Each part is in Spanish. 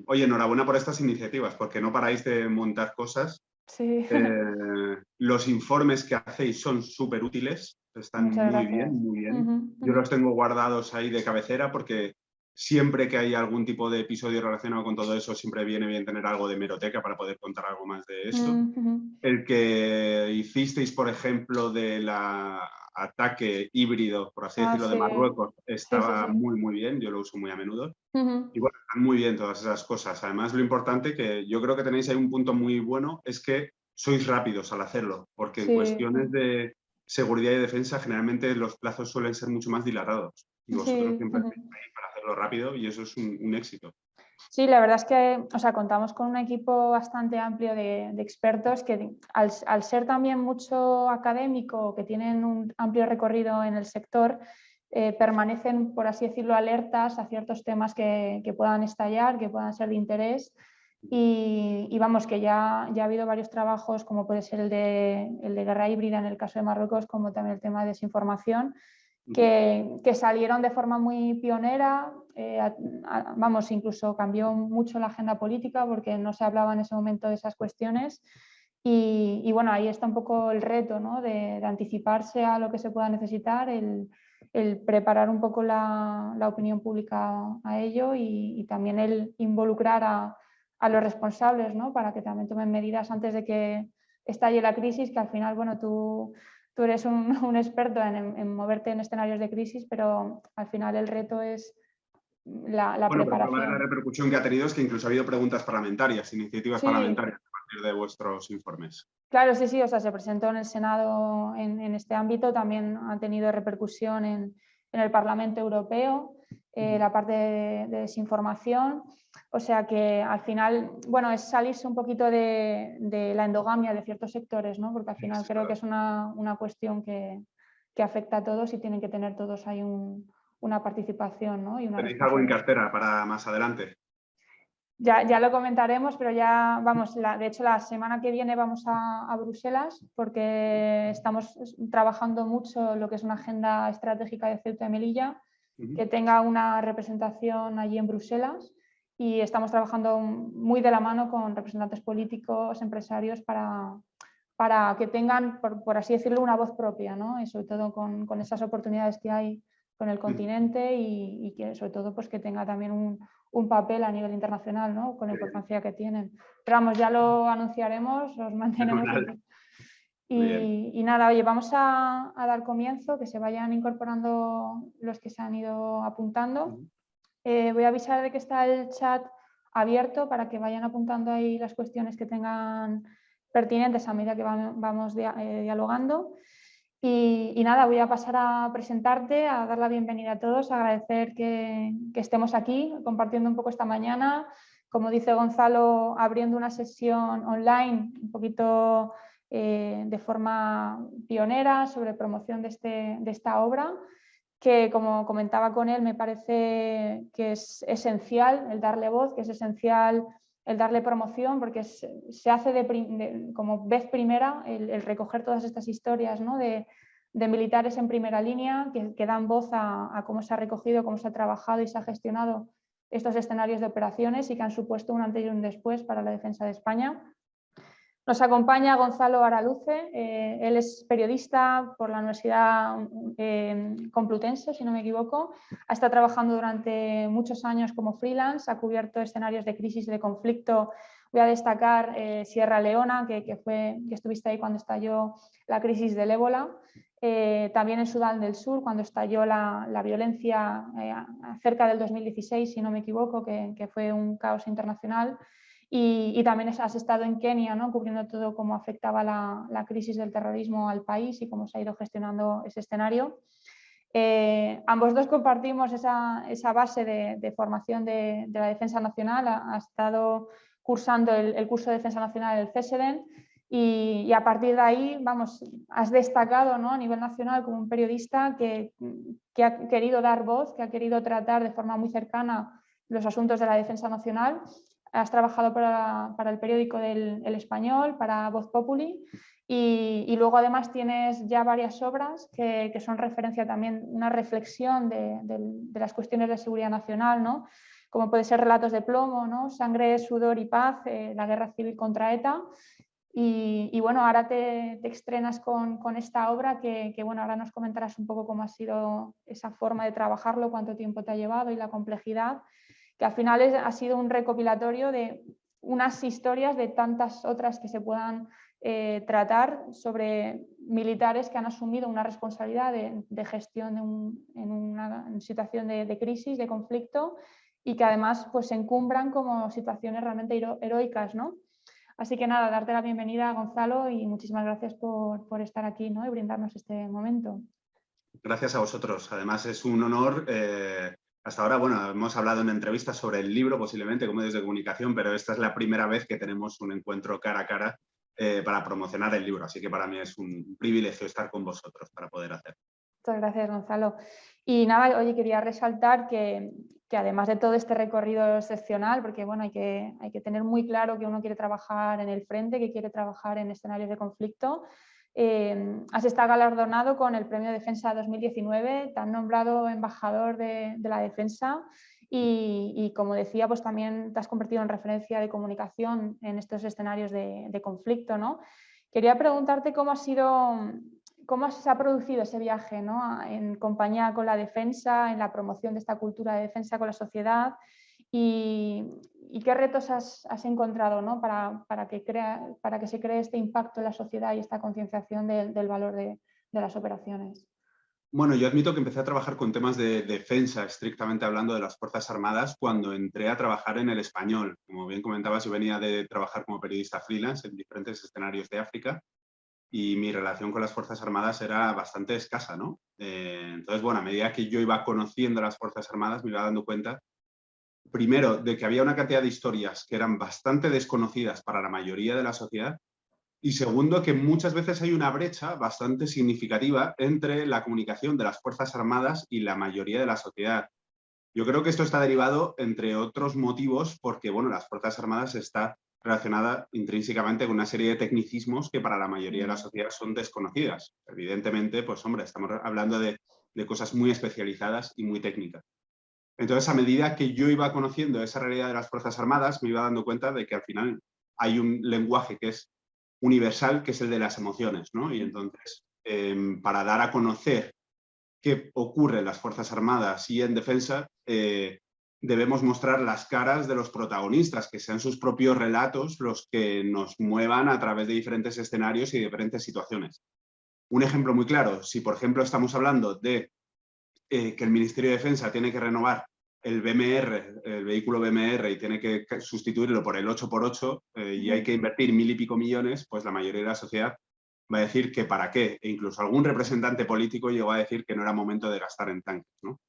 oye, enhorabuena por estas iniciativas, porque no paráis de montar cosas. Sí, Los informes que hacéis son súper útiles, están muchas muy bien, gracias. muy bien. Ujú, Yo los ujú, tengo guardados ahí de cabecera porque siempre que hay algún tipo de episodio relacionado con todo eso, siempre viene bien tener algo de hemeroteca para poder contar algo más de esto. ujú. El que hicisteis, por ejemplo, del ataque híbrido, por así Ah, decirlo, de sí, Marruecos, sí, sí, estaba sí. muy, muy bien. Yo lo uso muy a menudo. Ujú. Y bueno, están muy bien todas esas cosas. Además, lo importante que yo creo que tenéis ahí un punto muy bueno es que sois rápidos al hacerlo, porque en Sí, cuestiones de seguridad y defensa generalmente los plazos suelen ser mucho más dilatados. Y vosotros sí. siempre Ujú. estáis ahí para hacerlo rápido y eso es un éxito. Sí, la verdad es que, o sea, contamos con un equipo bastante amplio de expertos que al ser también mucho académico, que tienen un amplio recorrido en el sector, permanecen, por así decirlo, alertas a ciertos temas que puedan estallar, que puedan ser de interés. Y vamos, que ya ha habido varios trabajos, como puede ser el de guerra híbrida en el caso de Marruecos, como también el tema de desinformación, que salieron de forma muy pionera, vamos, incluso cambió mucho la agenda política porque no se hablaba en ese momento de esas cuestiones. Y bueno, ahí está un poco el reto, ¿no? de anticiparse a lo que se pueda necesitar, el preparar un poco la opinión pública a ello y también el involucrar a los responsables, ¿no? Para que también tomen medidas antes de que estalle la crisis, que al final, bueno, tú eres un experto en moverte en escenarios de crisis, pero al final el reto es la Bueno, pero prueba de la preparación. repercusión que ha tenido es que incluso ha habido preguntas parlamentarias, iniciativas Sí, parlamentarias a partir de vuestros informes. claro, sí, sí, o sea, se presentó en el Senado en este ámbito, también ha tenido repercusión en el Parlamento Europeo, la parte de desinformación, o sea que al final, bueno, es salirse un poquito de la endogamia de ciertos sectores, ¿no? Porque al final Sí, creo que es una cuestión que afecta a todos y tienen que tener todos ahí una participación, ¿no? Y una ¿tenéis algo en responsabilidad. cartera para más adelante? Ya lo comentaremos, pero ya vamos, de hecho la semana que viene vamos a Bruselas porque estamos trabajando mucho lo que es una agenda estratégica de Ceuta y Melilla, que tenga una representación allí en Bruselas y estamos trabajando muy de la mano con representantes políticos, empresarios para que tengan, por así decirlo, una voz propia, ¿no? Y sobre todo con esas oportunidades que hay con el continente y que sobre todo pues, que tenga también un papel a nivel internacional, ¿no? Con la importancia que tienen. Pero vamos, ya lo anunciaremos, os mantenemos. Bien. Y nada, oye, vamos a dar comienzo, que se vayan incorporando los que se han ido apuntando. Voy a avisar de que está el chat abierto para que vayan apuntando ahí las cuestiones que tengan pertinentes a medida que vamos dialogando. Y nada, voy a pasar a presentarte, a dar la bienvenida a todos, agradecer que estemos aquí compartiendo un poco esta mañana. Como dice Gonzalo, abriendo una sesión online un poquito de forma pionera sobre promoción de esta obra, que como comentaba con él, me parece que es esencial el darle voz, que es esencial el darle promoción, porque se hace como vez primera el recoger todas estas historias, ¿no? de militares en primera línea que dan voz a cómo se ha recogido, cómo se ha trabajado y se ha gestionado estos escenarios de operaciones y que han supuesto un antes y un después para la defensa de España. Nos acompaña Gonzalo Araluce, él es periodista por la Universidad Complutense, si no me equivoco. Ha estado trabajando durante muchos años como freelance, ha cubierto escenarios de crisis y de conflicto. Voy a destacar Sierra Leona, que estuviste ahí cuando estalló la crisis del ébola. También en Sudán del Sur, cuando estalló la violencia cerca del 2016, si no me equivoco, que fue un caos internacional. Y también has estado en Kenia, ¿no? Cubriendo todo cómo afectaba la crisis del terrorismo al país y cómo se ha ido gestionando ese escenario. Ambos dos compartimos esa base de formación de la Defensa Nacional. Ha estado cursando el curso de Defensa Nacional del CESEDEN y a partir de ahí, vamos, has destacado, ¿no? A nivel nacional como un periodista que ha querido dar voz, que ha querido tratar de forma muy cercana los asuntos de la defensa nacional. Has trabajado para el periódico El Español, para Voz Populi y luego además tienes ya varias obras que son referencia también, una reflexión de las cuestiones de seguridad nacional, ¿no? como puede ser Relatos de plomo, ¿no? Sangre, sudor y paz, la guerra civil contra ETA. Y bueno, ahora te estrenas con esta obra que, bueno, ahora nos comentarás un poco cómo ha sido esa forma de trabajarlo, cuánto tiempo te ha llevado y la complejidad, que al final ha sido un recopilatorio de unas historias de tantas otras que se puedan tratar sobre militares que han asumido una responsabilidad de gestión en una situación de crisis, de conflicto, y que además pues, se encumbran como situaciones realmente heroicas, ¿no? Así que nada, darte la bienvenida, Gonzalo, y muchísimas gracias por estar aquí, ¿no? Y brindarnos este momento. Gracias a vosotros. Además, es un honor. Hasta ahora, bueno, hemos hablado en entrevistas sobre el libro, posiblemente, como medios de comunicación, pero esta es la primera vez que tenemos un encuentro cara a cara para promocionar el libro. Así que para mí es un privilegio estar con vosotros para poder hacerlo. Muchas gracias, Gonzalo. Y nada, oye, quería resaltar que además de todo este recorrido excepcional, porque bueno, hay que tener muy claro que uno quiere trabajar en el frente, que quiere trabajar en escenarios de conflicto, has estado galardonado con el Premio Defensa 2019, te han nombrado embajador de la defensa y como decía, pues también te has convertido en referencia de comunicación en estos escenarios de conflicto, ¿no? Quería preguntarte cómo se ha producido ese viaje, ¿no? En compañía con la defensa, en la promoción de esta cultura de defensa con la sociedad y qué retos has encontrado, ¿no? para que se cree este impacto en la sociedad y esta concienciación del valor de las operaciones. Bueno, yo admito que empecé a trabajar con temas de defensa, estrictamente hablando de las Fuerzas Armadas, cuando entré a trabajar en El Español. Como bien comentabas, yo venía de trabajar como periodista freelance en diferentes escenarios de África y mi relación con las Fuerzas Armadas era bastante escasa, ¿no? Entonces, bueno, a medida que yo iba conociendo las Fuerzas Armadas, me iba dando cuenta, primero, de que había una cantidad de historias que eran bastante desconocidas para la mayoría de la sociedad, y segundo, que muchas veces hay una brecha bastante significativa entre la comunicación de las Fuerzas Armadas y la mayoría de la sociedad. Yo creo que esto está derivado, entre otros motivos, porque bueno, las Fuerzas Armadas está relacionada intrínsecamente con una serie de tecnicismos que para la mayoría de la sociedad son desconocidas. Evidentemente, pues hombre, estamos hablando de cosas muy especializadas y muy técnicas. Entonces, a medida que yo iba conociendo esa realidad de las Fuerzas Armadas, me iba dando cuenta de que al final hay un lenguaje que es universal, que es el de las emociones, ¿no? Y entonces, para dar a conocer qué ocurre en las Fuerzas Armadas y en defensa, debemos mostrar las caras de los protagonistas, que sean sus propios relatos los que nos muevan a través de diferentes escenarios y diferentes situaciones. Un ejemplo muy claro, si por ejemplo estamos hablando de que el Ministerio de Defensa tiene que renovar el BMR, el vehículo BMR, y tiene que sustituirlo por el 8x8 y hay que invertir 1000 y pico millones, pues la mayoría de la sociedad va a decir que para qué. E incluso algún representante político llegó a decir que no era momento de gastar en tanques, ¿no?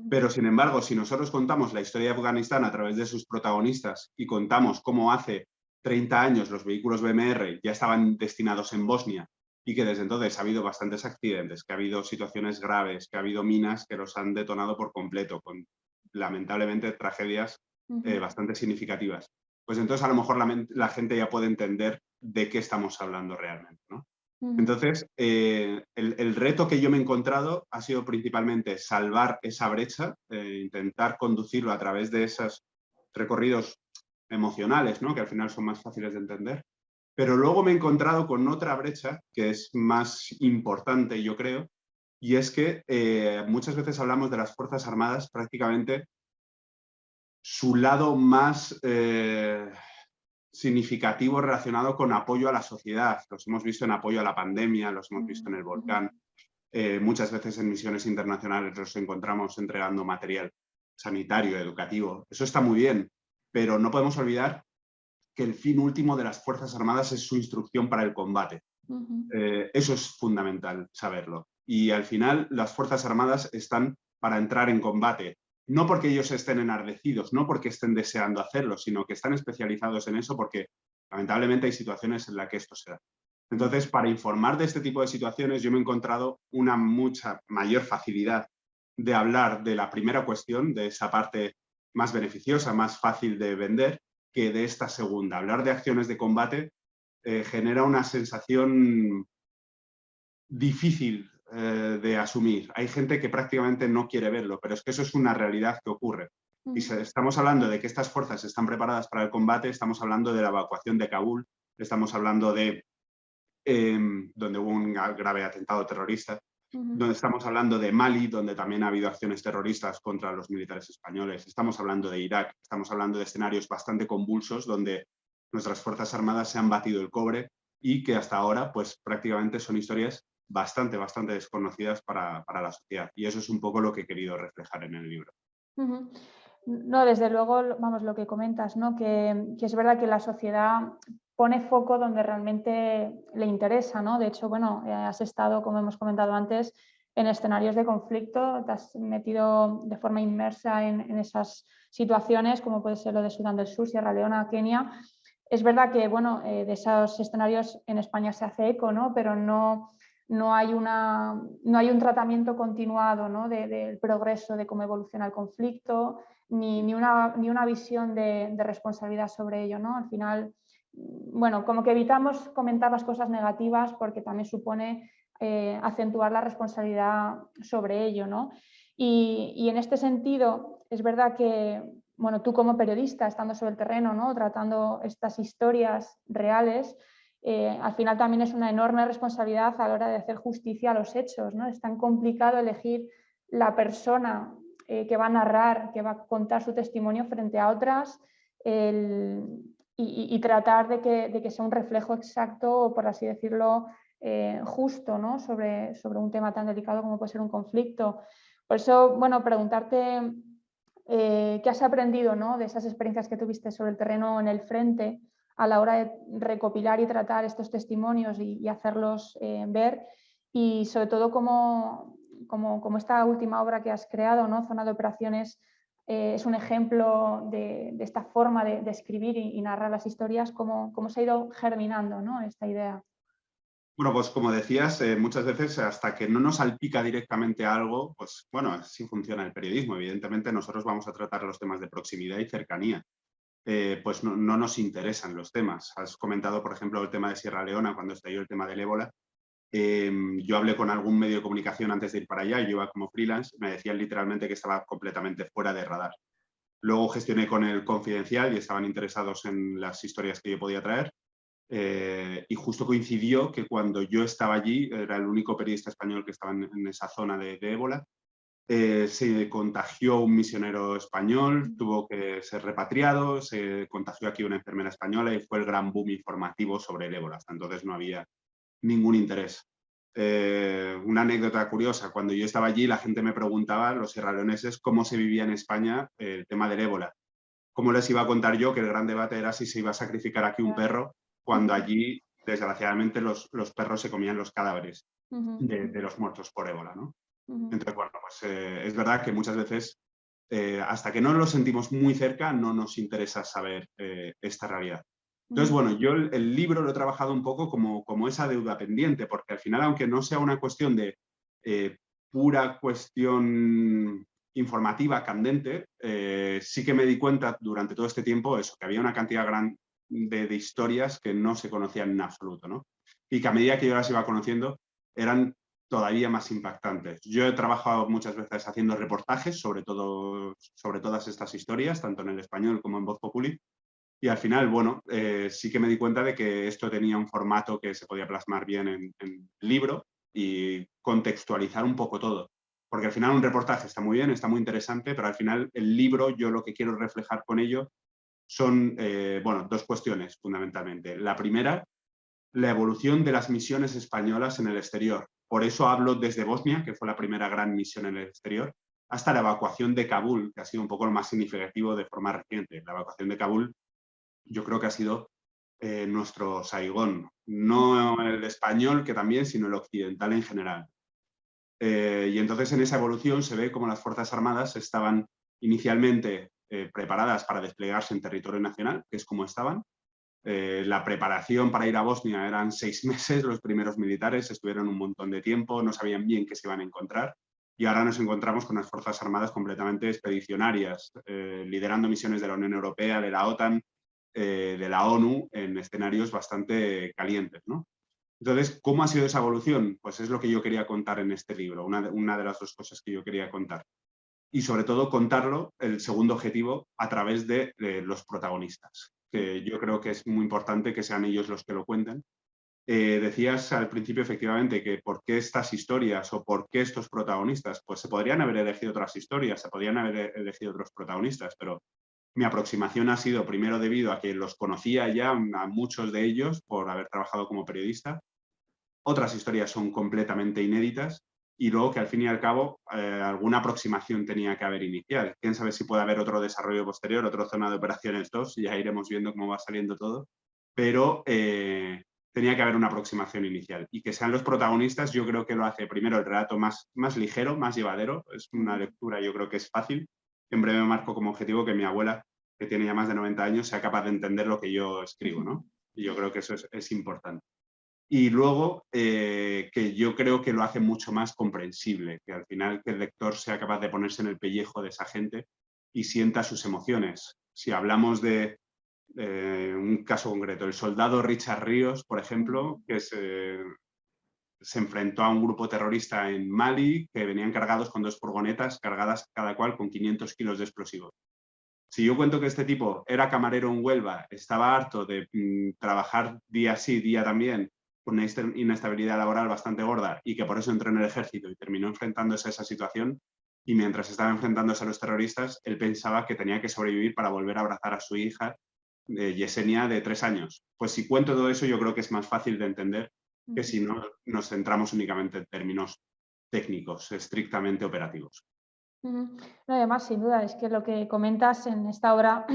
Pero, sin embargo, si nosotros contamos la historia de Afganistán a través de sus protagonistas y contamos cómo hace 30 años los vehículos BMR ya estaban destinados en Bosnia y que desde entonces ha habido bastantes accidentes, que ha habido situaciones graves, que ha habido minas que los han detonado por completo, con lamentablemente tragedias bastante significativas. Pues entonces a lo mejor la gente ya puede entender de qué estamos hablando realmente, ¿no? Entonces, el reto que yo me he encontrado ha sido principalmente salvar esa brecha, intentar conducirlo a través de esos recorridos emocionales, ¿no? Que al final son más fáciles de entender. Pero luego me he encontrado con otra brecha que es más importante, yo creo, y es que muchas veces hablamos de las Fuerzas Armadas, prácticamente su lado más significativo relacionado con apoyo a la sociedad. Los hemos visto en apoyo a la pandemia, los hemos visto en el volcán. Muchas veces en misiones internacionales los encontramos entregando material sanitario, educativo. Eso está muy bien, pero no podemos olvidar que el fin último de las Fuerzas Armadas es su instrucción para el combate. Eso es fundamental saberlo. Y al final las Fuerzas Armadas están para entrar en combate. No porque ellos estén enardecidos, no porque estén deseando hacerlo, sino que están especializados en eso porque lamentablemente hay situaciones en las que esto se da. Entonces, para informar de este tipo de situaciones, yo me he encontrado una mucha mayor facilidad de hablar de la primera cuestión, de esa parte más beneficiosa, más fácil de vender, que de esta segunda. Hablar de acciones de combate genera una sensación difícil de asumir. Hay gente que prácticamente no quiere verlo, pero es que eso es una realidad que ocurre. Y si estamos hablando de que estas fuerzas están preparadas para el combate, estamos hablando de la evacuación de Kabul, estamos hablando de donde hubo un grave atentado terrorista, donde estamos hablando de Mali, donde también ha habido acciones terroristas contra los militares españoles, estamos hablando de Irak, estamos hablando de escenarios bastante convulsos donde nuestras Fuerzas Armadas se han batido el cobre y que hasta ahora pues prácticamente son historias bastante desconocidas para la sociedad. Y eso es un poco lo que he querido reflejar en el libro. No, desde luego, vamos, lo que comentas, ¿no? Que es verdad que la sociedad pone foco donde realmente le interesa, ¿no? De hecho, bueno, has estado, como hemos comentado antes, en escenarios de conflicto, te has metido de forma inmersa en esas situaciones, como puede ser lo de Sudán del Sur, Sierra Leona, Kenia. Es verdad que, bueno, de esos escenarios en España se hace eco, ¿no? Pero no hay un tratamiento continuado, ¿no? del progreso, de cómo evoluciona el conflicto, ni una visión de responsabilidad sobre ello, ¿no? Al final, bueno, como que evitamos comentar las cosas negativas porque también supone acentuar la responsabilidad sobre ello, ¿no? Y en este sentido, es verdad que, bueno, tú como periodista, estando sobre el terreno, ¿no? Tratando estas historias reales, al final también es una enorme responsabilidad a la hora de hacer justicia a los hechos, ¿no? Es tan complicado elegir la persona que va a narrar, que va a contar su testimonio frente a otras y tratar de que sea un reflejo exacto, por así decirlo, justo, ¿no? sobre un tema tan delicado como puede ser un conflicto. Por eso, bueno, preguntarte qué has aprendido, ¿no? De esas experiencias que tuviste sobre el terreno en el frente a la hora de recopilar y tratar estos testimonios y hacerlos ver, y sobre todo como esta última obra que has creado, ¿no? Zona de Operaciones, es un ejemplo de esta forma de escribir y narrar las historias, cómo se ha ido germinando, ¿no? Esta idea. Bueno, pues como decías, muchas veces hasta que no nos salpica directamente algo, pues bueno, así funciona el periodismo. Evidentemente nosotros vamos a tratar los temas de proximidad y cercanía. Pues no nos interesan los temas. Has comentado, por ejemplo, el tema de Sierra Leona, cuando estalló el tema del ébola. Yo hablé con algún medio de comunicación antes de ir para allá, yo iba como freelance, me decían literalmente que estaba completamente fuera de radar. Luego gestioné con el Confidencial y estaban interesados en las historias que yo podía traer. Y justo coincidió que cuando yo estaba allí, era el único periodista español que estaba en esa zona de ébola, se contagió un misionero español, tuvo que ser repatriado, se contagió aquí una enfermera española y fue el gran boom informativo sobre el ébola. Hasta entonces no había ningún interés. Una anécdota curiosa, cuando yo estaba allí la gente me preguntaba, los sierraleoneses, cómo se vivía en España el tema del ébola. ¿Cómo les iba a contar yo que el gran debate era si se iba a sacrificar aquí un perro, cuando allí, desgraciadamente, los perros se comían los cadáveres de los muertos por ébola, ¿no? Entonces, bueno, pues es verdad que muchas veces, hasta que no lo sentimos muy cerca, no nos interesa saber esta realidad. Entonces, bueno, yo el libro lo he trabajado un poco como esa deuda pendiente, porque al final, aunque no sea una cuestión de pura cuestión informativa, candente, sí que me di cuenta durante todo este tiempo eso, que había una cantidad grande de historias que no se conocían en absoluto, ¿no? Y que a medida que yo las iba conociendo, eran todavía más impactantes. Yo he trabajado muchas veces haciendo reportajes sobre todas estas historias, tanto en el español como en Voz Populi, y al final, bueno, sí que me di cuenta de que esto tenía un formato que se podía plasmar bien en libro y contextualizar un poco todo. Porque al final un reportaje está muy bien, está muy interesante, pero al final el libro, yo lo que quiero reflejar con ello son, bueno, dos cuestiones fundamentalmente. La primera, la evolución de las misiones españolas en el exterior. Por eso hablo desde Bosnia, que fue la primera gran misión en el exterior, hasta la evacuación de Kabul, que ha sido un poco lo más significativo de forma reciente. La evacuación de Kabul yo creo que ha sido nuestro Saigón, no el español que también, sino el occidental en general. Y entonces en esa evolución se ve cómo las Fuerzas Armadas estaban inicialmente preparadas para desplegarse en territorio nacional, que es como estaban. La preparación para ir a Bosnia eran 6 meses, los primeros militares estuvieron un montón de tiempo, no sabían bien qué se iban a encontrar, y ahora nos encontramos con unas Fuerzas Armadas completamente expedicionarias, liderando misiones de la Unión Europea, de la OTAN, de la ONU, en escenarios bastante calientes, ¿no? Entonces, ¿cómo ha sido esa evolución? Pues es lo que yo quería contar en este libro, una de las dos cosas que yo quería contar. y sobre todo contarlo, el segundo objetivo, a través de los protagonistas, que yo creo que es muy importante que sean ellos los que lo cuenten. Decías al principio efectivamente que por qué estas historias o por qué estos protagonistas, pues se podrían haber elegido otras historias, se podrían haber elegido otros protagonistas, pero mi aproximación ha sido primero debido a que los conocía ya a muchos de ellos por haber trabajado como periodista. Otras historias son completamente inéditas y luego que al fin y al cabo alguna aproximación tenía que haber inicial. Quién sabe si puede haber otro desarrollo posterior, otra zona de operaciones 2, y ya iremos viendo cómo va saliendo todo, pero tenía que haber una aproximación inicial. Y que sean los protagonistas yo creo que lo hace primero el relato más ligero, más llevadero, es una lectura yo creo que es fácil. Siempre me marco como objetivo que mi abuela, que tiene ya más de 90 años, sea capaz de entender lo que yo escribo, ¿no? Y yo creo que eso es importante. Y luego, que yo creo que lo hace mucho más comprensible, que al final que el lector sea capaz de ponerse en el pellejo de esa gente y sienta sus emociones. Si hablamos de un caso concreto, el soldado Richard Ríos, por ejemplo, que se enfrentó a un grupo terrorista en Mali, que venían cargados con 2 furgonetas, cargadas cada cual con 500 kilos de explosivos. Si yo cuento que este tipo era camarero en Huelva, estaba harto de trabajar día sí, día también, con una inestabilidad laboral bastante gorda y que por eso entró en el ejército y terminó enfrentándose a esa situación, y mientras estaba enfrentándose a los terroristas, él pensaba que tenía que sobrevivir para volver a abrazar a su hija, Yesenia, de 3 años. Pues si cuento todo eso, yo creo que es más fácil de entender que si no nos centramos únicamente en términos técnicos, estrictamente operativos. No, además, sin duda, es que lo que comentas en esta obra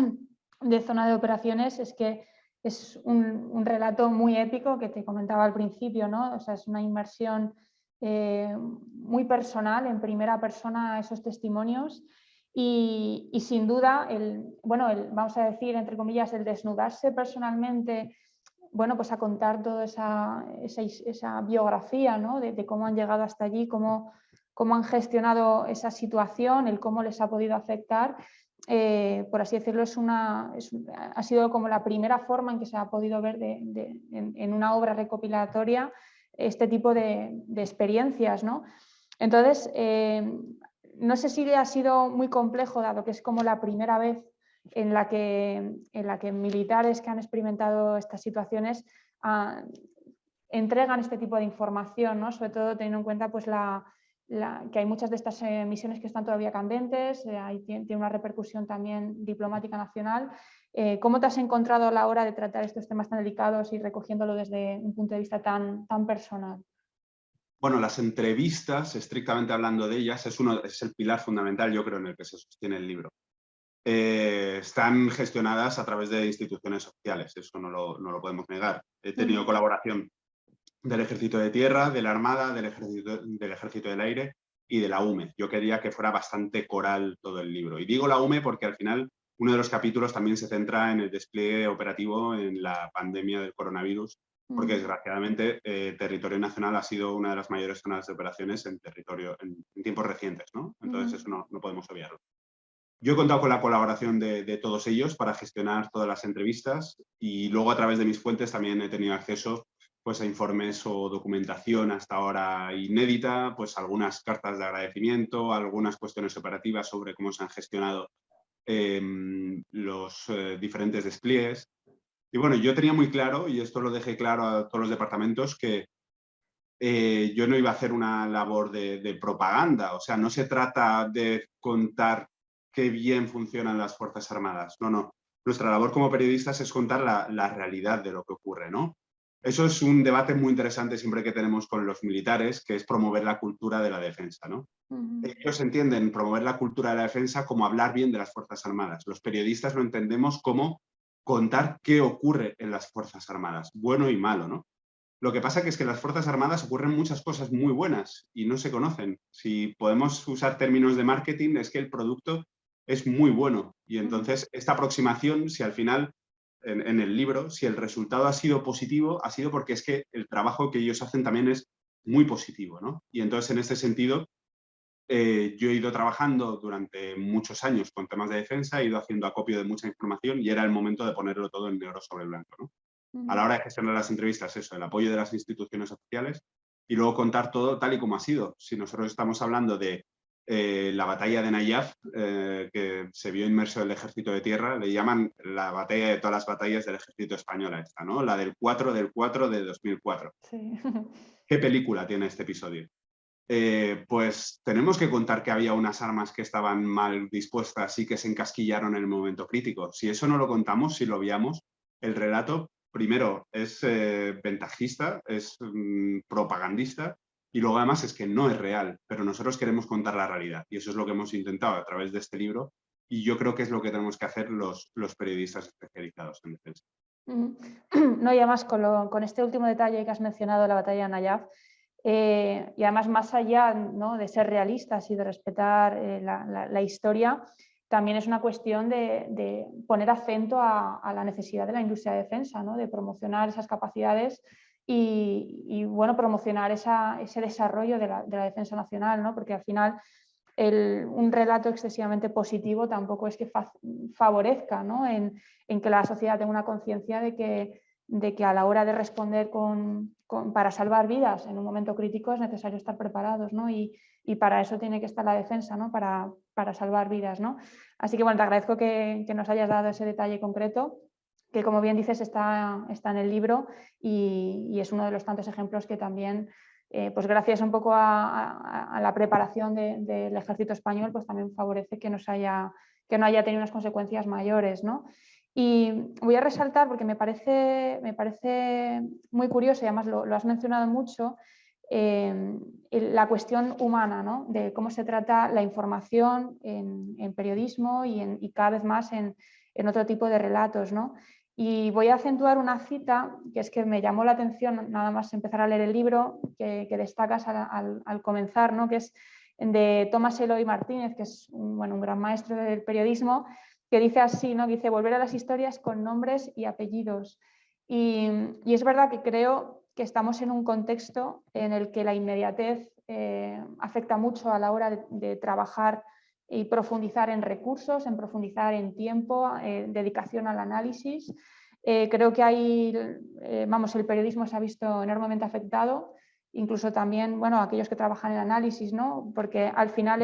de Zona de Operaciones es que es un relato muy épico que te comentaba al principio, ¿no? O sea, es una inmersión muy personal, en primera persona, esos testimonios y sin duda, vamos a decir, entre comillas, el desnudarse personalmente, bueno, pues a contar toda esa biografía, ¿no? De cómo han llegado hasta allí, cómo han gestionado esa situación, el cómo les ha podido afectar. Por así decirlo, ha sido como la primera forma en que se ha podido ver en una obra recopilatoria este tipo de experiencias, ¿no? Entonces, no sé si le ha sido muy complejo, dado que es como la primera vez en la que militares que han experimentado estas situaciones entregan este tipo de información, ¿no? Sobre todo teniendo en cuenta pues, que hay muchas de estas misiones que están todavía candentes, tiene una repercusión también diplomática nacional. ¿Cómo te has encontrado a la hora de tratar estos temas tan delicados y recogiéndolo desde un punto de vista tan personal? Bueno, las entrevistas, estrictamente hablando de ellas, es el pilar fundamental, yo creo, en el que se sostiene el libro. Están gestionadas a través de instituciones oficiales, eso no lo podemos negar. He tenido colaboración del Ejército de Tierra, de la Armada, del Ejército del Aire y de la UME. Yo quería que fuera bastante coral todo el libro. Y digo la UME porque al final uno de los capítulos también se centra en el despliegue operativo en la pandemia del coronavirus, porque desgraciadamente territorio nacional ha sido una de las mayores zonas de operaciones en tiempos recientes, ¿no? Entonces eso no podemos obviarlo. Yo he contado con la colaboración de todos ellos para gestionar todas las entrevistas y luego a través de mis fuentes también he tenido acceso pues, a informes o documentación hasta ahora inédita, pues algunas cartas de agradecimiento, algunas cuestiones operativas sobre cómo se han gestionado los diferentes despliegues. Y bueno, yo tenía muy claro, y esto lo dejé claro a todos los departamentos, que yo no iba a hacer una labor de propaganda, o sea, no se trata de contar qué bien funcionan las Fuerzas Armadas, no. Nuestra labor como periodistas es contar la realidad de lo que ocurre, ¿no? Eso es un debate muy interesante siempre que tenemos con los militares, que es promover la cultura de la defensa, ¿no? Ellos entienden promover la cultura de la defensa como hablar bien de las Fuerzas Armadas. Los periodistas lo entendemos como contar qué ocurre en las Fuerzas Armadas, bueno y malo, ¿no? Lo que pasa es que en las Fuerzas Armadas ocurren muchas cosas muy buenas y no se conocen. Si podemos usar términos de marketing, es que el producto es muy bueno. Y entonces esta aproximación, si al final, en el libro, si el resultado ha sido positivo, ha sido porque es que el trabajo que ellos hacen también es muy positivo, ¿no? Y entonces, en este sentido, yo he ido trabajando durante muchos años con temas de defensa, he ido haciendo acopio de mucha información y era el momento de ponerlo todo en negro sobre blanco, ¿no? A la hora de gestionar las entrevistas, eso, el apoyo de las instituciones oficiales y luego contar todo tal y como ha sido. Si nosotros estamos hablando de la batalla de Nayaf, que se vio inmerso el ejército de tierra, le llaman la batalla de todas las batallas del ejército español a esta, ¿no? La del 4 del 4 de 2004. Sí. ¿Qué película tiene este episodio? Pues tenemos que contar que había unas armas que estaban mal dispuestas y que se encasquillaron en el momento crítico. Si eso no lo contamos, si lo obviamos, el relato, primero, es ventajista, es propagandista, y luego además es que no es real, pero nosotros queremos contar la realidad. Y eso es lo que hemos intentado a través de este libro, y yo creo que es lo que tenemos que hacer los periodistas especializados en defensa. No, y además con este último detalle que has mencionado, la batalla de Nayaf, y además más allá, ¿no?, de ser realistas y de respetar la historia, también es una cuestión de poner acento a la necesidad de la industria de defensa, ¿no?, de promocionar esas capacidades y bueno, promocionar ese desarrollo de la defensa nacional, ¿no?, porque al final un relato excesivamente positivo tampoco es que favorezca, ¿no?, en que la sociedad tenga una conciencia de que a la hora de responder para salvar vidas en un momento crítico es necesario estar preparados, ¿no? Y para eso tiene que estar la defensa, ¿no?, para salvar vidas, ¿no? Así que bueno, te agradezco que nos hayas dado ese detalle concreto, que como bien dices está en el libro y es uno de los tantos ejemplos que también, pues gracias un poco a la preparación del ejército español, pues también favorece que no haya tenido unas consecuencias mayores, ¿no? Y voy a resaltar, porque me parece muy curioso y además lo has mencionado mucho, la cuestión humana, ¿no?, de cómo se trata la información en periodismo y cada vez más en otro tipo de relatos, ¿no? Y voy a acentuar una cita que es que me llamó la atención nada más empezar a leer el libro, que destacas al comenzar, ¿no?, que es de Tomás Eloy Martínez, que es un gran maestro del periodismo, que dice así, ¿no?, dice: volver a las historias con nombres y apellidos. Y es verdad que creo que estamos en un contexto en el que la inmediatez afecta mucho a la hora de trabajar y profundizar en recursos, en profundizar en tiempo, dedicación al análisis. Creo que el periodismo se ha visto enormemente afectado, incluso también, bueno, aquellos que trabajan en análisis, ¿no?, porque al final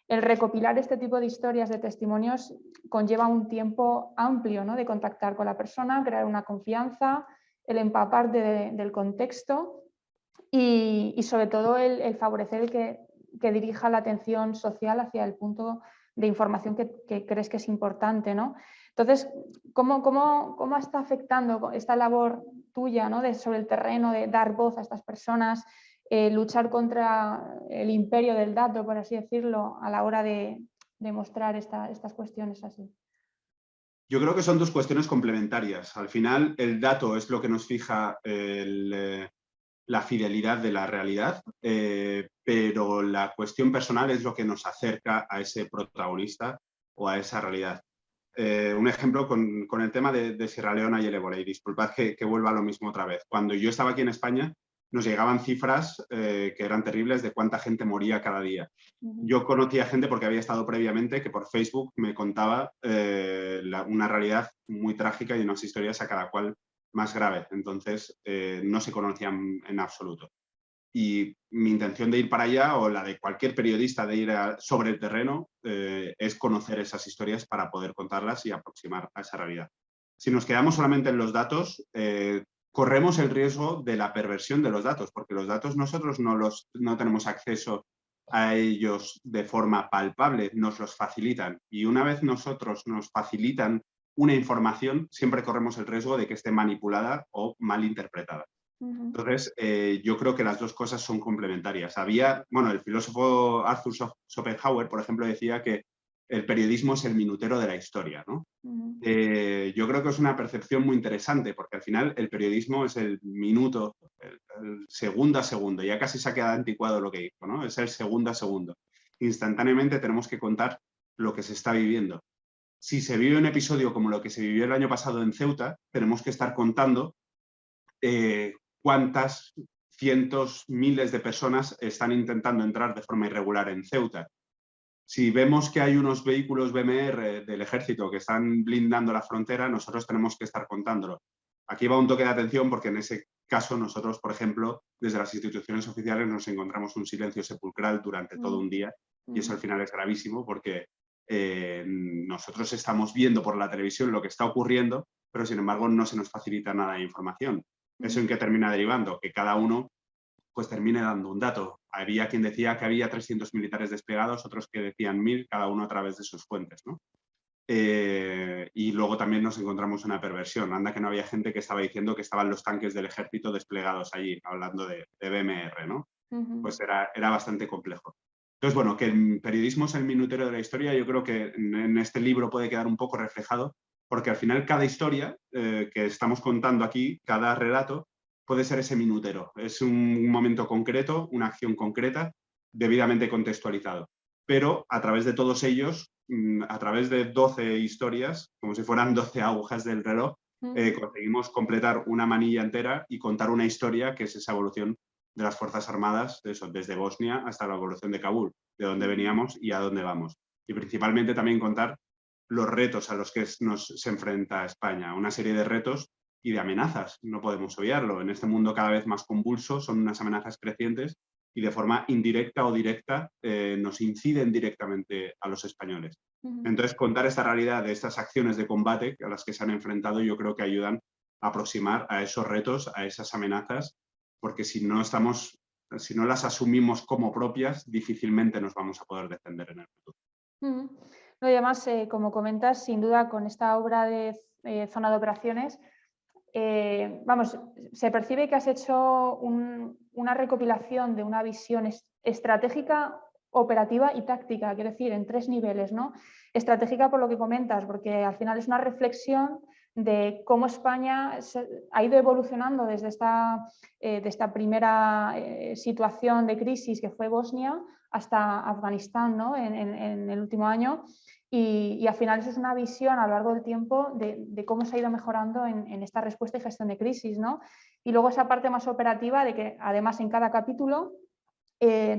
el recopilar este tipo de historias, de testimonios, conlleva un tiempo amplio, ¿no?, de contactar con la persona, crear una confianza, el empaparte del contexto y sobre todo el favorecer que dirija la atención social hacia el punto de información que crees que es importante, ¿no? Entonces, ¿cómo está afectando esta labor tuya, ¿no?, sobre el terreno, de dar voz a estas personas, luchar contra el imperio del dato, por así decirlo, a la hora de mostrar estas cuestiones así? Yo creo que son dos cuestiones complementarias. Al final, el dato es lo que nos fija la fidelidad de la realidad, pero la cuestión personal es lo que nos acerca a ese protagonista o a esa realidad. Un ejemplo con el tema de Sierra Leona y el ébola, y disculpad que vuelva a lo mismo otra vez. Cuando yo estaba aquí en España, nos llegaban cifras que eran terribles de cuánta gente moría cada día. Yo conocía gente porque había estado previamente que por Facebook me contaba una realidad muy trágica y unas historias a cada cual más grave. Entonces, no se conocían en absoluto. Y mi intención de ir para allá, o la de cualquier periodista de ir sobre el terreno, es conocer esas historias para poder contarlas y aproximar a esa realidad. Si nos quedamos solamente en los datos, corremos el riesgo de la perversión de los datos, porque los datos nosotros no tenemos acceso a ellos de forma palpable, nos los facilitan. Y una vez nosotros nos facilitan una información, siempre corremos el riesgo de que esté manipulada o mal interpretada. Entonces, yo creo que las dos cosas son complementarias. El filósofo Arthur Schopenhauer, por ejemplo, decía que el periodismo es el minutero de la historia, ¿no? Yo creo que es una percepción muy interesante, porque al final el periodismo es el minuto, el segundo a segundo. Ya casi se ha quedado anticuado lo que dijo, ¿no? Es el segundo a segundo. Instantáneamente tenemos que contar lo que se está viviendo. Si se vive un episodio como lo que se vivió el año pasado en Ceuta, tenemos que estar contando cuántas cientos, miles de personas están intentando entrar de forma irregular en Ceuta. Si vemos que hay unos vehículos BMR del ejército que están blindando la frontera, nosotros tenemos que estar contándolo. Aquí va un toque de atención porque en ese caso nosotros, por ejemplo, desde las instituciones oficiales nos encontramos un silencio sepulcral durante todo un día Y eso al final es gravísimo porque nosotros estamos viendo por la televisión lo que está ocurriendo, pero sin embargo no se nos facilita nada de información. ¿Eso en qué termina derivando? Que cada uno pues termine dando un dato. Había quien decía que había 300 militares desplegados, otros que decían 1000, cada uno a través de sus fuentes, ¿no? Y luego también nos encontramos una perversión. Anda que no había gente que estaba diciendo que estaban los tanques del ejército desplegados allí, hablando de BMR, ¿no? Pues era bastante complejo. Entonces, bueno, que el periodismo es el minutero de la historia, yo creo que en este libro puede quedar un poco reflejado, porque al final cada historia que estamos contando aquí, cada relato, puede ser ese minutero. Es un momento concreto, una acción concreta, debidamente contextualizado. Pero a través de todos ellos, a través de 12 historias, como si fueran 12 agujas del reloj, conseguimos completar una manilla entera y contar una historia que es esa evolución de las Fuerzas Armadas, eso, desde Bosnia hasta la evolución de Kabul, de dónde veníamos y a dónde vamos. Y principalmente también contar los retos a los que se enfrenta España, una serie de retos y de amenazas, no podemos obviarlo. En este mundo cada vez más convulso son unas amenazas crecientes y de forma indirecta o directa nos inciden directamente a los españoles. Entonces, contar esta realidad de estas acciones de combate a las que se han enfrentado yo creo que ayudan a aproximar a esos retos, a esas amenazas, porque si no las asumimos como propias, difícilmente nos vamos a poder defender en el futuro. No, y además, como comentas, sin duda con esta obra de Zona de Operaciones, vamos, se percibe que has hecho una recopilación de una visión estratégica, operativa y táctica, quiero decir, en 3 niveles, ¿no? Estratégica por lo que comentas, porque al final es una reflexión de cómo España ha ido evolucionando desde de esta primera situación de crisis que fue Bosnia hasta Afganistán, ¿no? en el último año. Y al final eso es una visión a lo largo del tiempo de cómo se ha ido mejorando en esta respuesta y gestión de crisis, ¿no? Y luego esa parte más operativa de que además en cada capítulo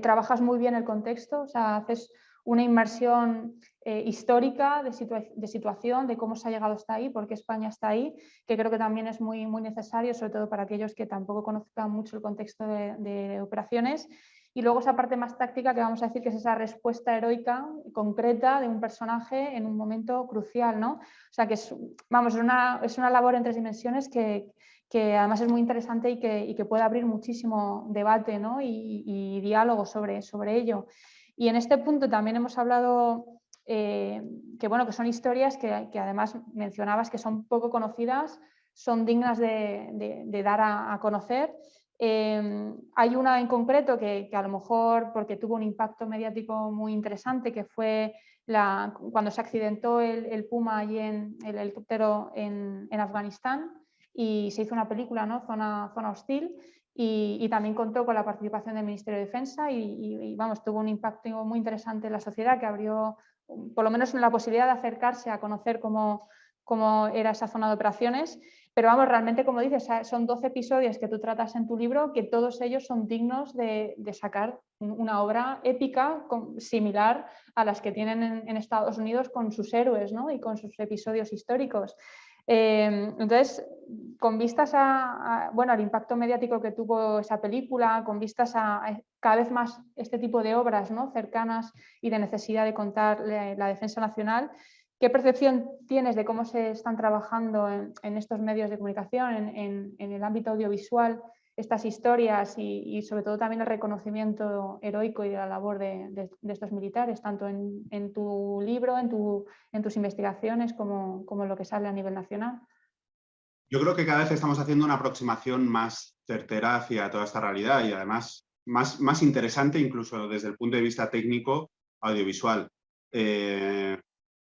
trabajas muy bien el contexto, o sea, haces una inmersión histórica de situación, de cómo se ha llegado hasta ahí, por qué España está ahí, que creo que también es muy, muy necesario, sobre todo para aquellos que tampoco conozcan mucho el contexto de operaciones. Y luego esa parte más táctica que vamos a decir que es esa respuesta heroica, concreta de un personaje en un momento crucial, ¿no? O sea que es una labor en 3 dimensiones que además es muy interesante y que puede abrir muchísimo debate, ¿no? y diálogo sobre ello. Y en este punto también hemos hablado que son historias que además mencionabas que son poco conocidas, son dignas de dar a conocer. Hay una en concreto que a lo mejor, porque tuvo un impacto mediático muy interesante, que fue cuando se accidentó el Puma allí el helicóptero en Afganistán y se hizo una película, ¿no? Zona Hostil, y también contó con la participación del Ministerio de Defensa y tuvo un impacto muy interesante en la sociedad que abrió por lo menos la posibilidad de acercarse a conocer cómo era esa zona de operaciones. Pero vamos, realmente, como dices, son 12 episodios que tú tratas en tu libro, que todos ellos son dignos de sacar una obra épica similar a las que tienen en Estados Unidos con sus héroes, ¿no? Y con sus episodios históricos. Entonces, con vistas al impacto mediático que tuvo esa película, con vistas a cada vez más este tipo de obras, ¿no? cercanas y de necesidad de contar la defensa nacional, ¿qué percepción tienes de cómo se están trabajando en estos medios de comunicación, en el ámbito audiovisual, estas historias y sobre todo también el reconocimiento heroico y de la labor de estos militares, tanto en tu libro, en tus investigaciones, como en lo que sale a nivel nacional? Yo creo que cada vez estamos haciendo una aproximación más certera hacia toda esta realidad y además más interesante incluso desde el punto de vista técnico audiovisual.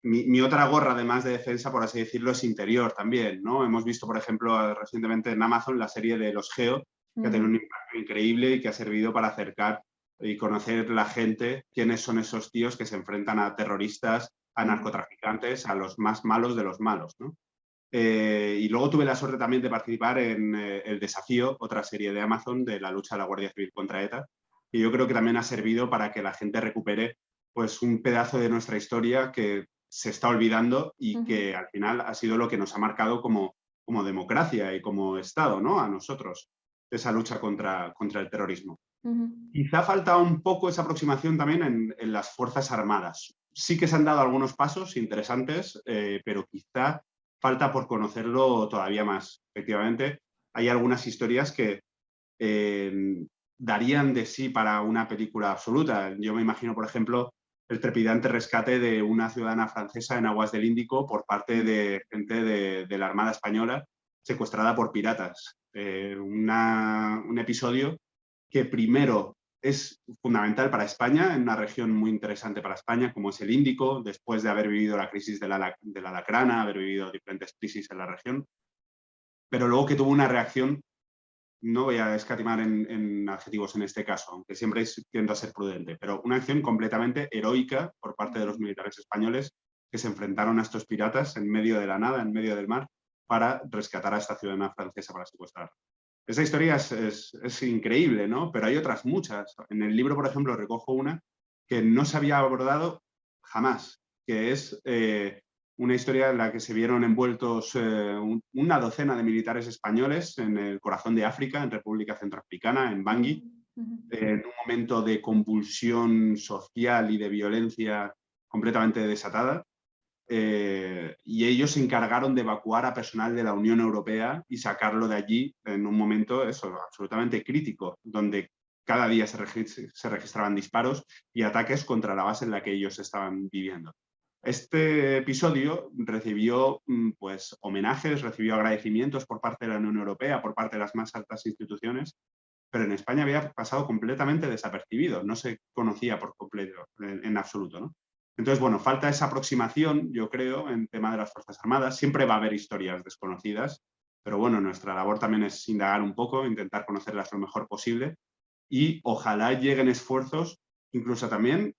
Mi otra gorra, además de defensa, por así decirlo, es interior también, ¿no? Hemos visto, por ejemplo, recientemente en Amazon la serie de Los Geo, que ha tenido un impacto increíble y que ha servido para acercar y conocer la gente, quiénes son esos tíos que se enfrentan a terroristas, a narcotraficantes, a los más malos de los malos, ¿no? Y luego tuve la suerte también de participar en El Desafío, otra serie de Amazon de la lucha de la Guardia Civil contra ETA, y yo creo que también ha servido para que la gente recupere pues, un pedazo de nuestra historia que se está olvidando y que al final ha sido lo que nos ha marcado como democracia y como Estado, ¿no? A nosotros, esa lucha contra el terrorismo. Quizá falta un poco esa aproximación también en las Fuerzas Armadas. Sí que se han dado algunos pasos interesantes, pero quizá falta por conocerlo todavía más. Efectivamente, hay algunas historias que darían de sí para una película absoluta. Yo me imagino, por ejemplo, el trepidante rescate de una ciudadana francesa en aguas del Índico por parte de gente de la Armada Española secuestrada por piratas. Un episodio que primero es fundamental para España, en una región muy interesante para España, como es el Índico, después de haber vivido la crisis de la Lacrana, haber vivido diferentes crisis en la región, pero luego que tuvo una reacción, no voy a escatimar en adjetivos en este caso, aunque siempre tiendo a ser prudente, pero una acción completamente heroica por parte de los militares españoles que se enfrentaron a estos piratas en medio de la nada, en medio del mar, para rescatar a esta ciudadana francesa para secuestrar. Esa historia es increíble, ¿no? Pero hay otras muchas. En el libro, por ejemplo, recojo una que no se había abordado jamás, que es una historia en la que se vieron envueltos una docena de militares españoles en el corazón de África, en República Centroafricana, en Bangui, en un momento de convulsión social y de violencia completamente desatada. Y ellos se encargaron de evacuar a personal de la Unión Europea y sacarlo de allí en un momento absolutamente crítico, donde cada día se registraban disparos y ataques contra la base en la que ellos estaban viviendo. Este episodio recibió pues, homenajes, recibió agradecimientos por parte de la Unión Europea, por parte de las más altas instituciones, pero en España había pasado completamente desapercibido, no se conocía por completo, en absoluto, ¿no? Entonces, bueno, falta esa aproximación, yo creo, en tema de las Fuerzas Armadas. Siempre va a haber historias desconocidas, pero bueno, nuestra labor también es indagar un poco, intentar conocerlas lo mejor posible y ojalá lleguen esfuerzos, incluso también,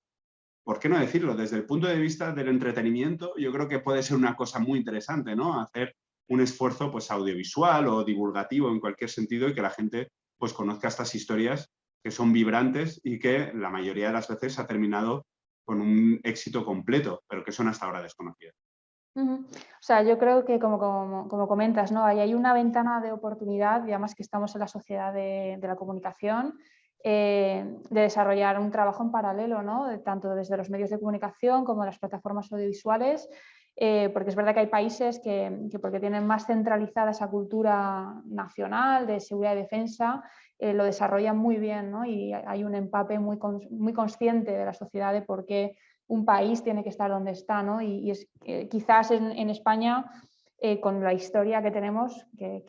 ¿por qué no decirlo? Desde el punto de vista del entretenimiento, yo creo que puede ser una cosa muy interesante, ¿no? Hacer un esfuerzo pues, audiovisual o divulgativo en cualquier sentido y que la gente pues, conozca estas historias que son vibrantes y que la mayoría de las veces ha terminado con un éxito completo, pero que son hasta ahora desconocidas. O sea, yo creo que como comentas, ¿no? Ahí hay una ventana de oportunidad, y además que estamos en la sociedad de la comunicación, de desarrollar un trabajo en paralelo, ¿no? Tanto desde los medios de comunicación como las plataformas audiovisuales, porque es verdad que hay países que porque tienen más centralizada esa cultura nacional de seguridad y defensa, lo desarrollan muy bien, ¿no? Y hay un empape muy consciente de la sociedad de por qué un país tiene que estar donde está, ¿no? Y es, quizás en España, con la historia que tenemos, que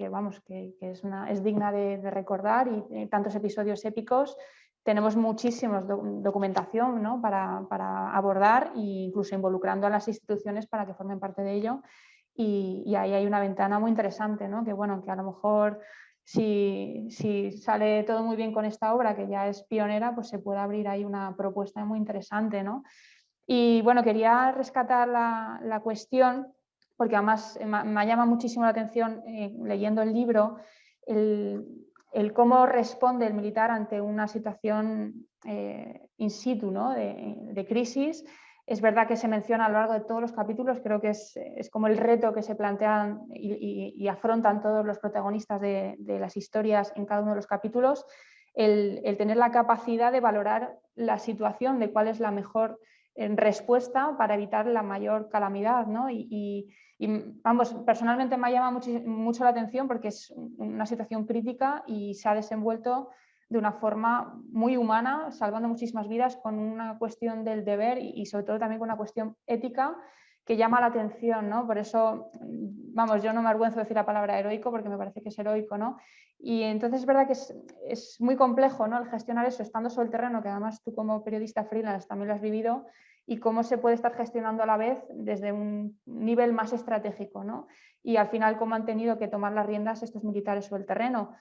es digna de recordar, y tantos episodios épicos, tenemos muchísima documentación, ¿no? para abordar, e incluso involucrando a las instituciones para que formen parte de ello. Y ahí hay una ventana muy interesante, ¿no? Que bueno, que a lo mejor si sale todo muy bien con esta obra, que ya es pionera, pues se puede abrir ahí una propuesta muy interesante, ¿no? Y bueno, quería rescatar la cuestión, porque además me llama muchísimo la atención, leyendo el libro, el cómo responde el militar ante una situación in situ, ¿no? de crisis. Es verdad que se menciona a lo largo de todos los capítulos, creo que es como el reto que se plantean y afrontan todos los protagonistas de las historias en cada uno de los capítulos, el tener la capacidad de valorar la situación, de cuál es la mejor en respuesta para evitar la mayor calamidad, ¿no? Y vamos, personalmente me llama mucho la atención porque es una situación crítica y se ha desenvuelto de una forma muy humana, salvando muchísimas vidas, con una cuestión del deber y sobre todo también con una cuestión ética que llama la atención, ¿no? Por eso, vamos, yo no me avergüenzo de decir la palabra heroico porque me parece que es heroico, ¿no? Y entonces es verdad que es muy complejo, ¿no? El gestionar eso estando sobre el terreno, que además tú como periodista freelance también lo has vivido, y cómo se puede estar gestionando a la vez desde un nivel más estratégico, ¿no? Y al final cómo han tenido que tomar las riendas estos militares sobre el terreno.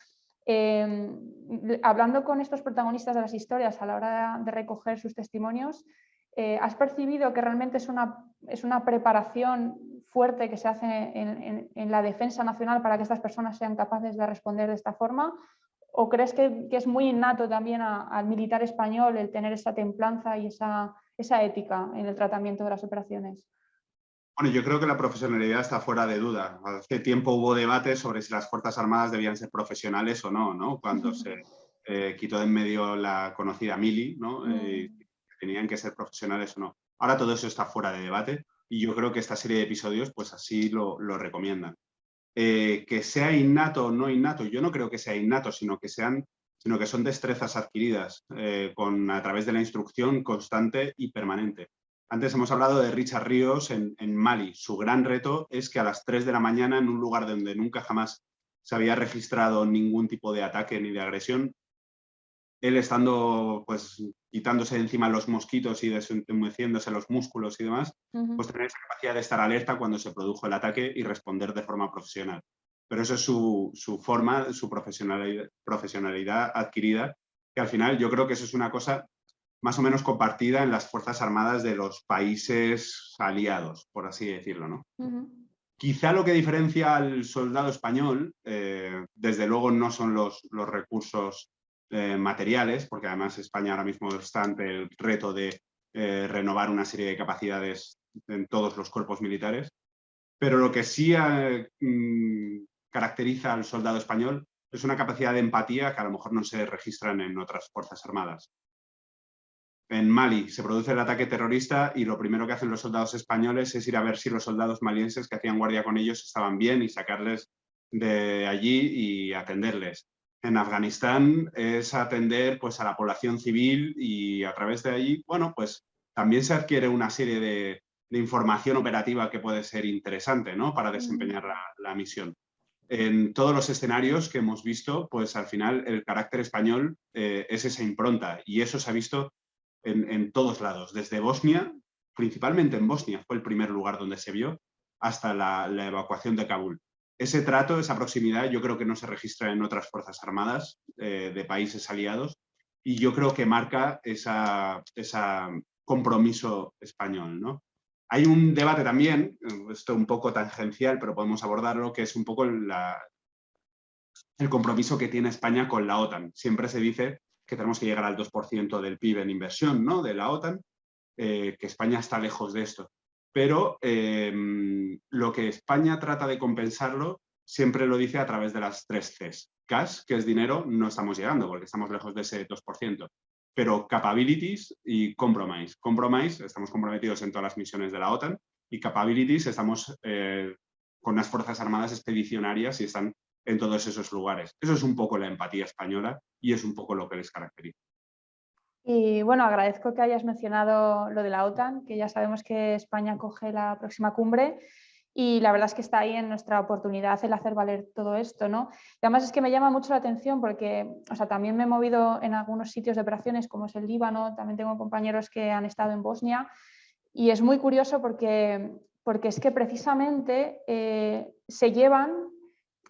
Hablando con estos protagonistas de las historias a la hora de recoger sus testimonios, ¿has percibido que realmente es una preparación fuerte que se hace en la defensa nacional para que estas personas sean capaces de responder de esta forma? ¿O crees que es muy innato también al militar español el tener esa templanza y esa ética en el tratamiento de las operaciones? Bueno, yo creo que la profesionalidad está fuera de duda. Hace tiempo hubo debates sobre si las Fuerzas Armadas debían ser profesionales o no, ¿no? Cuando se quitó de en medio la conocida mili, ¿no? Tenían que ser profesionales o no. Ahora todo eso está fuera de debate y yo creo que esta serie de episodios pues así lo recomiendan. Que sea innato o no innato, yo no creo que sea innato, sino que son destrezas adquiridas a través de la instrucción constante y permanente. Antes hemos hablado de Richard Ríos en Mali. Su gran reto es que a las 3 de la mañana, en un lugar donde nunca jamás se había registrado ningún tipo de ataque ni de agresión, él estando, pues, quitándose de encima los mosquitos y desentumeciéndose los músculos y demás, pues tener esa capacidad de estar alerta cuando se produjo el ataque y responder de forma profesional. Pero eso es su forma, su profesionalidad adquirida, que al final yo creo que eso es una cosa más o menos compartida en las Fuerzas Armadas de los países aliados, por así decirlo, ¿no? Quizá lo que diferencia al soldado español, desde luego no son los recursos materiales, porque además España ahora mismo está ante el reto de renovar una serie de capacidades en todos los cuerpos militares, pero lo que sí caracteriza al soldado español es una capacidad de empatía que a lo mejor no se registran en otras fuerzas armadas. En Mali se produce el ataque terrorista y lo primero que hacen los soldados españoles es ir a ver si los soldados malienses que hacían guardia con ellos estaban bien y sacarles de allí y atenderles. En Afganistán es atender pues, a la población civil y a través de allí, bueno, pues también se adquiere una serie de información operativa que puede ser interesante, ¿no? Para desempeñar la misión. En todos los escenarios que hemos visto, pues al final el carácter español es esa impronta y eso se ha visto en todos lados, desde Bosnia, principalmente en Bosnia, fue el primer lugar donde se vio, hasta la evacuación de Kabul. Ese trato, esa proximidad, yo creo que no se registra en otras fuerzas armadas de países aliados y yo creo que marca ese compromiso español, ¿no? Hay un debate también, esto un poco tangencial, pero podemos abordarlo, que es un poco el compromiso que tiene España con la OTAN. Siempre se dice que tenemos que llegar al 2% del PIB en inversión, ¿no? De la OTAN, que España está lejos de esto. Pero lo que España trata de compensarlo siempre lo dice a través de las 3 Cs. Cash, que es dinero, no estamos llegando porque estamos lejos de ese 2%. Pero capabilities y compromise. Compromise, estamos comprometidos en todas las misiones de la OTAN y capabilities, estamos con unas fuerzas armadas expedicionarias y están en todos esos lugares. Eso es un poco la empatía española y es un poco lo que les caracteriza. Y bueno, agradezco que hayas mencionado lo de la OTAN, que ya sabemos que España acoge la próxima cumbre y la verdad es que está ahí en nuestra oportunidad el hacer valer todo esto, ¿no? Y además es que me llama mucho la atención porque, o sea, también me he movido en algunos sitios de operaciones como es el Líbano, también tengo compañeros que han estado en Bosnia y es muy curioso porque es que precisamente se llevan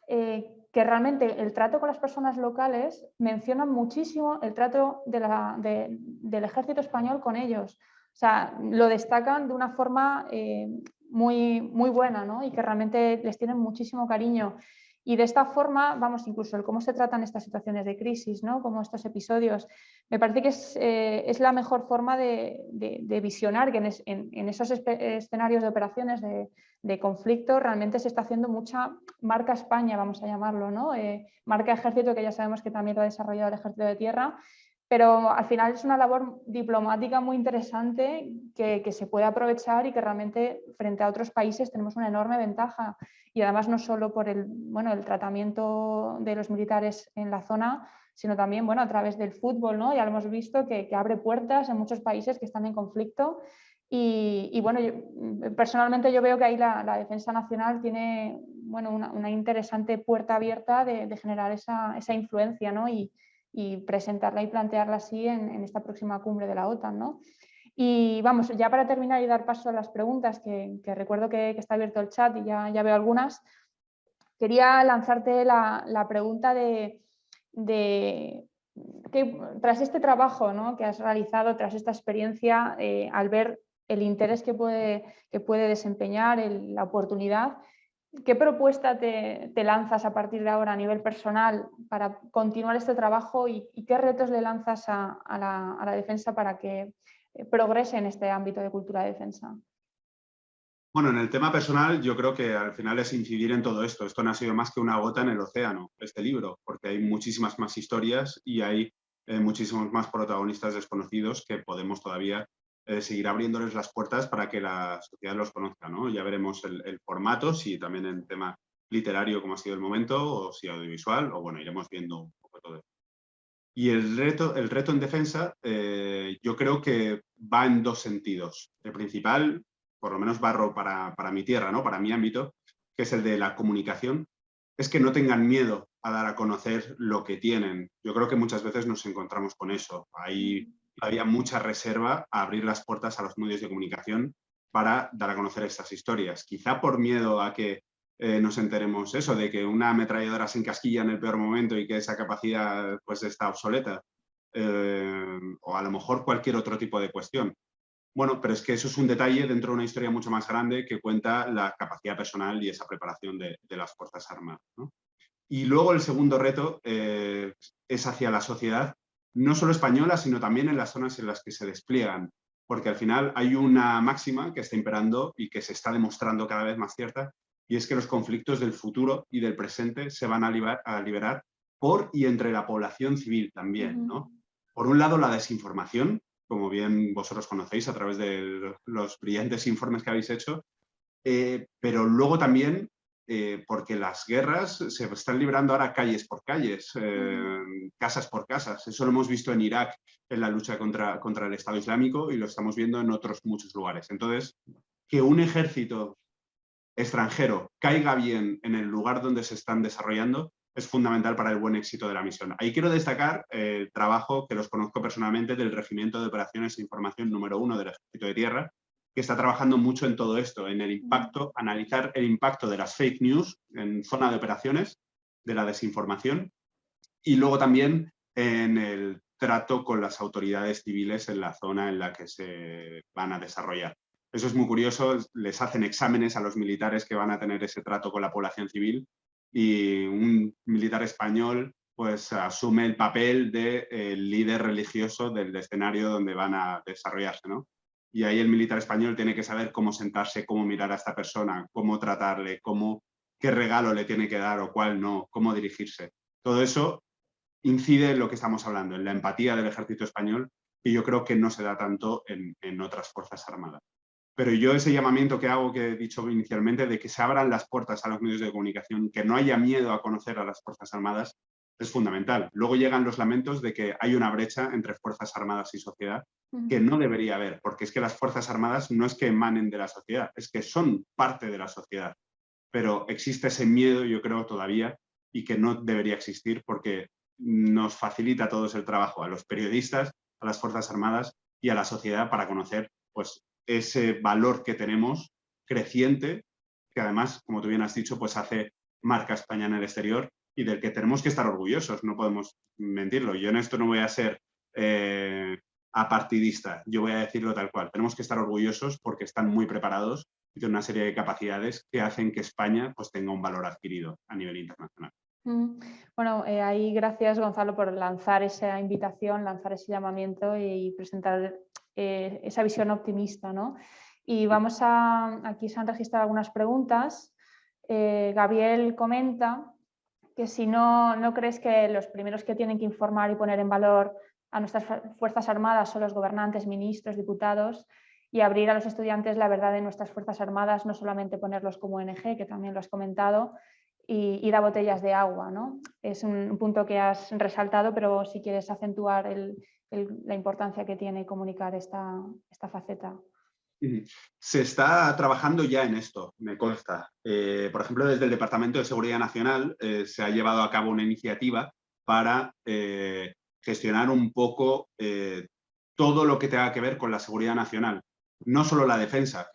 que realmente el trato con las personas locales mencionan muchísimo el trato del ejército español con ellos. O sea, lo destacan de una forma muy, muy buena, ¿no? Y que realmente les tienen muchísimo cariño. Y de esta forma, vamos, incluso el cómo se tratan estas situaciones de crisis, ¿no? Como estos episodios, me parece que es la mejor forma de visionar que en esos escenarios de operaciones de conflicto realmente se está haciendo mucha marca España, vamos a llamarlo, ¿no? Marca ejército, que ya sabemos que también lo ha desarrollado el ejército de tierra, pero al final es una labor diplomática muy interesante que se puede aprovechar y que realmente frente a otros países tenemos una enorme ventaja. Y además no solo por el tratamiento de los militares en la zona, sino también a través del fútbol, ¿no? Ya lo hemos visto que abre puertas en muchos países que están en conflicto. Y bueno, personalmente yo veo que ahí la defensa nacional tiene una interesante puerta abierta de generar esa influencia, ¿no? Y presentarla y plantearla así en esta próxima cumbre de la OTAN, ¿no? Y vamos, ya para terminar y dar paso a las preguntas, que recuerdo que está abierto el chat y ya veo algunas, quería lanzarte la pregunta de que tras este trabajo, ¿no?, que has realizado, tras esta experiencia, al ver el interés que puede desempeñar, la oportunidad, ¿qué propuesta te lanzas a partir de ahora a nivel personal para continuar este trabajo y qué retos le lanzas a la defensa para que progrese en este ámbito de cultura de defensa? Bueno, en el tema personal yo creo que al final es incidir en todo esto. Esto no ha sido más que una gota en el océano, este libro, porque hay muchísimas más historias y hay muchísimos más protagonistas desconocidos que podemos todavía seguir abriéndoles las puertas para que la sociedad los conozca, ¿no? Ya veremos el formato, si también en tema literario como ha sido el momento, o si audiovisual, o bueno, iremos viendo un poco todo esto. Y el reto en defensa, yo creo que va en dos sentidos. El principal, por lo menos barro para mi tierra, ¿no? Para mi ámbito, que es el de la comunicación, es que no tengan miedo a dar a conocer lo que tienen. Yo creo que muchas veces nos encontramos con eso. Había mucha reserva a abrir las puertas a los medios de comunicación para dar a conocer estas historias. Quizá por miedo a que nos enteremos eso, de que una ametralladora se encasquilla en el peor momento y que esa capacidad pues está obsoleta. O a lo mejor cualquier otro tipo de cuestión. Bueno, pero es que eso es un detalle dentro de una historia mucho más grande que cuenta la capacidad personal y esa preparación de las Fuerzas Armadas, ¿no? Y luego el segundo reto es hacia la sociedad, no solo española, sino también en las zonas en las que se despliegan, porque al final hay una máxima que está imperando y que se está demostrando cada vez más cierta, y es que los conflictos del futuro y del presente se van a liberar por y entre la población civil también, ¿no? Por un lado, la desinformación, como bien vosotros conocéis a través de los brillantes informes que habéis hecho, pero luego también porque las guerras se están librando ahora calles por calles, casas por casas. Eso lo hemos visto en Irak en la lucha contra el Estado Islámico y lo estamos viendo en otros muchos lugares. Entonces, que un ejército extranjero caiga bien en el lugar donde se están desarrollando es fundamental para el buen éxito de la misión. Ahí quiero destacar el trabajo que los conozco personalmente del Regimiento de Operaciones e Información número 1 del Ejército de Tierra, que está trabajando mucho en todo esto, en el impacto, analizar el impacto de las fake news en zona de operaciones, de la desinformación, y luego también en el trato con las autoridades civiles en la zona en la que se van a desarrollar. Eso es muy curioso, les hacen exámenes a los militares que van a tener ese trato con la población civil y un militar español pues asume el papel de líder religioso del escenario donde van a desarrollarse, ¿no? Y ahí el militar español tiene que saber cómo sentarse, cómo mirar a esta persona, cómo tratarle, qué regalo le tiene que dar o cuál no, cómo dirigirse. Todo eso incide en lo que estamos hablando, en la empatía del ejército español, y yo creo que no se da tanto en otras fuerzas armadas. Pero yo ese llamamiento que hago, que he dicho inicialmente, de que se abran las puertas a los medios de comunicación, que no haya miedo a conocer a las Fuerzas Armadas, es fundamental. Luego llegan los lamentos de que hay una brecha entre Fuerzas Armadas y sociedad que no debería haber, porque es que las Fuerzas Armadas no es que emanen de la sociedad, es que son parte de la sociedad. Pero existe ese miedo, yo creo, todavía, y que no debería existir porque nos facilita a todos el trabajo, a los periodistas, a las Fuerzas Armadas y a la sociedad para conocer pues, ese valor que tenemos creciente, que además, como tú bien has dicho, pues hace marca España en el exterior y del que tenemos que estar orgullosos, no podemos mentirlo. Yo en esto no voy a ser apartidista, yo voy a decirlo tal cual. Tenemos que estar orgullosos porque están muy preparados y tienen una serie de capacidades que hacen que España pues, tenga un valor adquirido a nivel internacional. Bueno, ahí gracias Gonzalo por lanzar esa invitación, lanzar ese llamamiento y presentar esa visión optimista, ¿no? Y aquí se han registrado algunas preguntas. Gabriel comenta que si no crees que los primeros que tienen que informar y poner en valor a nuestras Fuerzas Armadas son los gobernantes, ministros, diputados, y abrir a los estudiantes la verdad de nuestras Fuerzas Armadas, no solamente ponerlos como ONG, que también lo has comentado, y da botellas de agua, ¿no? Es un punto que has resaltado, pero si quieres acentuar la importancia que tiene comunicar esta faceta. Se está trabajando ya en esto, me consta. Por ejemplo, desde el Departamento de Seguridad Nacional se ha llevado a cabo una iniciativa para gestionar un poco todo lo que tenga que ver con la seguridad nacional. No solo la defensa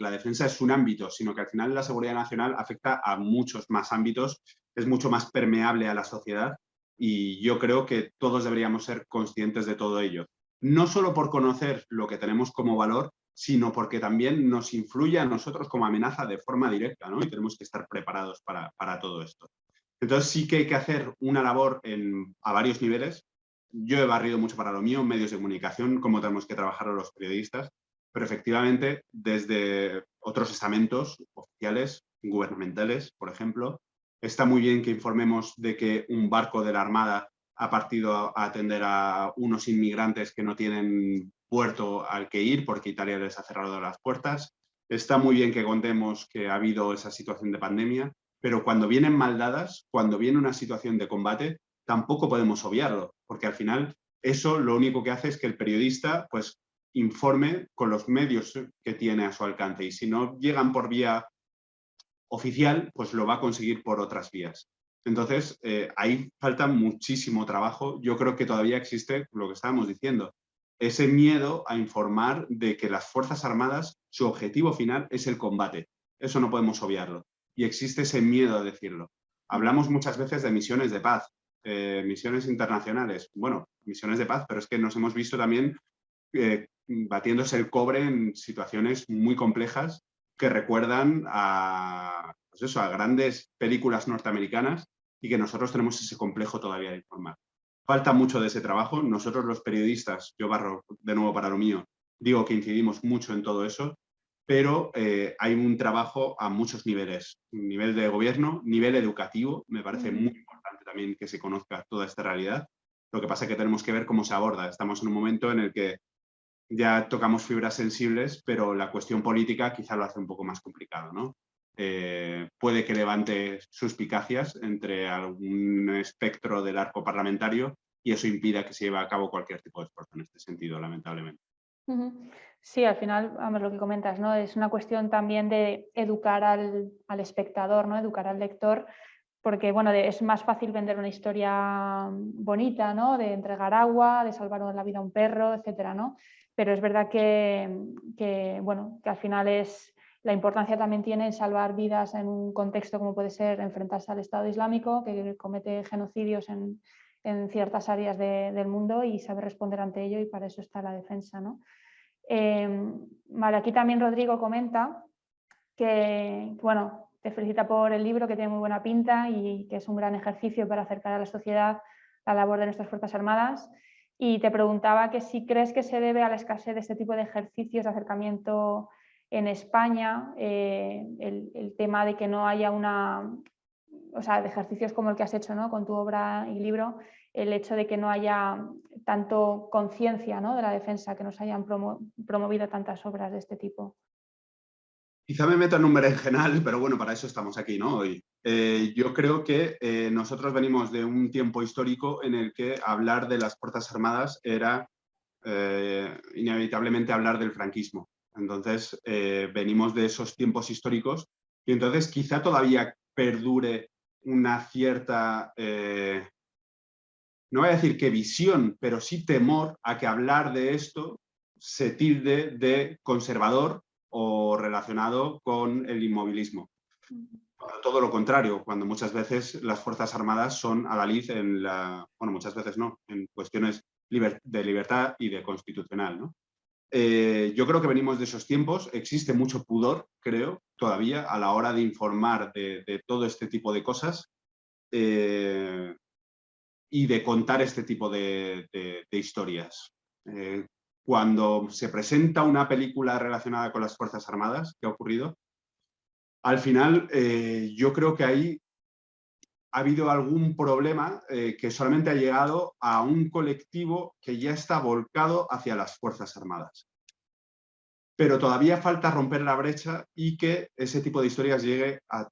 es un ámbito, sino que al final la seguridad nacional afecta a muchos más ámbitos, es mucho más permeable a la sociedad y yo creo que todos deberíamos ser conscientes de todo ello. No solo por conocer lo que tenemos como valor, sino porque también nos influye a nosotros como amenaza de forma directa, ¿no? Y tenemos que estar preparados para todo esto. Entonces sí que hay que hacer una labor a varios niveles. Yo he barrido mucho para lo mío, medios de comunicación, cómo tenemos que trabajar a los periodistas, pero efectivamente desde otros estamentos oficiales, gubernamentales, por ejemplo, está muy bien que informemos de que un barco de la Armada ha partido a atender a unos inmigrantes que no tienen puerto al que ir porque Italia les ha cerrado las puertas. Está muy bien que contemos que ha habido esa situación de pandemia, pero cuando vienen mal dadas, cuando viene una situación de combate, tampoco podemos obviarlo, porque al final eso lo único que hace es que el periodista pues informe con los medios que tiene a su alcance, y si no llegan por vía oficial, pues lo va a conseguir por otras vías. Entonces, ahí falta muchísimo trabajo. Yo creo que todavía existe lo que estábamos diciendo, ese miedo a informar de que las Fuerzas Armadas, su objetivo final es el combate. Eso no podemos obviarlo. Y existe ese miedo a decirlo. Hablamos muchas veces de misiones de paz, misiones internacionales. Bueno, misiones de paz, pero es que nos hemos visto también batiéndose el cobre en situaciones muy complejas que recuerdan a, pues eso, a grandes películas norteamericanas, y que nosotros tenemos ese complejo todavía de informar. Falta mucho de ese trabajo. Nosotros los periodistas, yo barro de nuevo para lo mío, digo que incidimos mucho en todo eso, pero hay un trabajo a muchos niveles. Nivel de gobierno, nivel educativo, me parece muy importante también que se conozca toda esta realidad. Lo que pasa es que tenemos que ver cómo se aborda. Estamos en un momento en el que ya tocamos fibras sensibles, pero la cuestión política quizá lo hace un poco más complicado, ¿no? Puede que levante suspicacias entre algún espectro del arco parlamentario, y eso impida que se lleve a cabo cualquier tipo de esfuerzo en este sentido, lamentablemente. Sí, al final, vamos, lo que comentas, ¿no? Es una cuestión también de educar al espectador, ¿no? Educar al lector, porque bueno, es más fácil vender una historia bonita, ¿no? De entregar agua, de salvar la vida a un perro, etcétera, ¿no? Pero es verdad bueno, que al final la importancia también tiene en salvar vidas en un contexto como puede ser enfrentarse al Estado Islámico, que comete genocidios en ciertas áreas del mundo, y saber responder ante ello, y para eso está la defensa, ¿no? Vale, aquí también Rodrigo comenta que, bueno, te felicita por el libro, que tiene muy buena pinta y que es un gran ejercicio para acercar a la sociedad la labor de nuestras Fuerzas Armadas, y te preguntaba que si crees que se debe a la escasez de este tipo de ejercicios de acercamiento en España, el tema de que no haya o sea, de ejercicios como el que has hecho, ¿no? Con tu obra y libro, el hecho de que no haya tanto conciencia, ¿no? De la defensa, que no se hayan promovido tantas obras de este tipo. Quizá me meto en un berenjenal, pero bueno, para eso estamos aquí, ¿no? Hoy. Yo creo que nosotros venimos de un tiempo histórico en el que hablar de las Fuerzas Armadas era inevitablemente hablar del franquismo. Entonces, venimos de esos tiempos históricos, y entonces quizá todavía perdure una cierta, no voy a decir que visión, pero sí temor a que hablar de esto se tilde de conservador o relacionado con el inmovilismo. Todo lo contrario, cuando muchas veces las Fuerzas Armadas son adalid en bueno, muchas veces no, en cuestiones de libertad y de constitucional, ¿no? Yo creo que venimos de esos tiempos. Existe mucho pudor, creo, todavía a la hora de informar de todo este tipo de cosas, y de contar este tipo de historias. Cuando se presenta una película relacionada con las Fuerzas Armadas, ¿qué ha ocurrido? Al final, yo creo que ahí ha habido algún problema que solamente ha llegado a un colectivo que ya está volcado hacia las Fuerzas Armadas. Pero todavía falta romper la brecha y que ese tipo de historias llegue a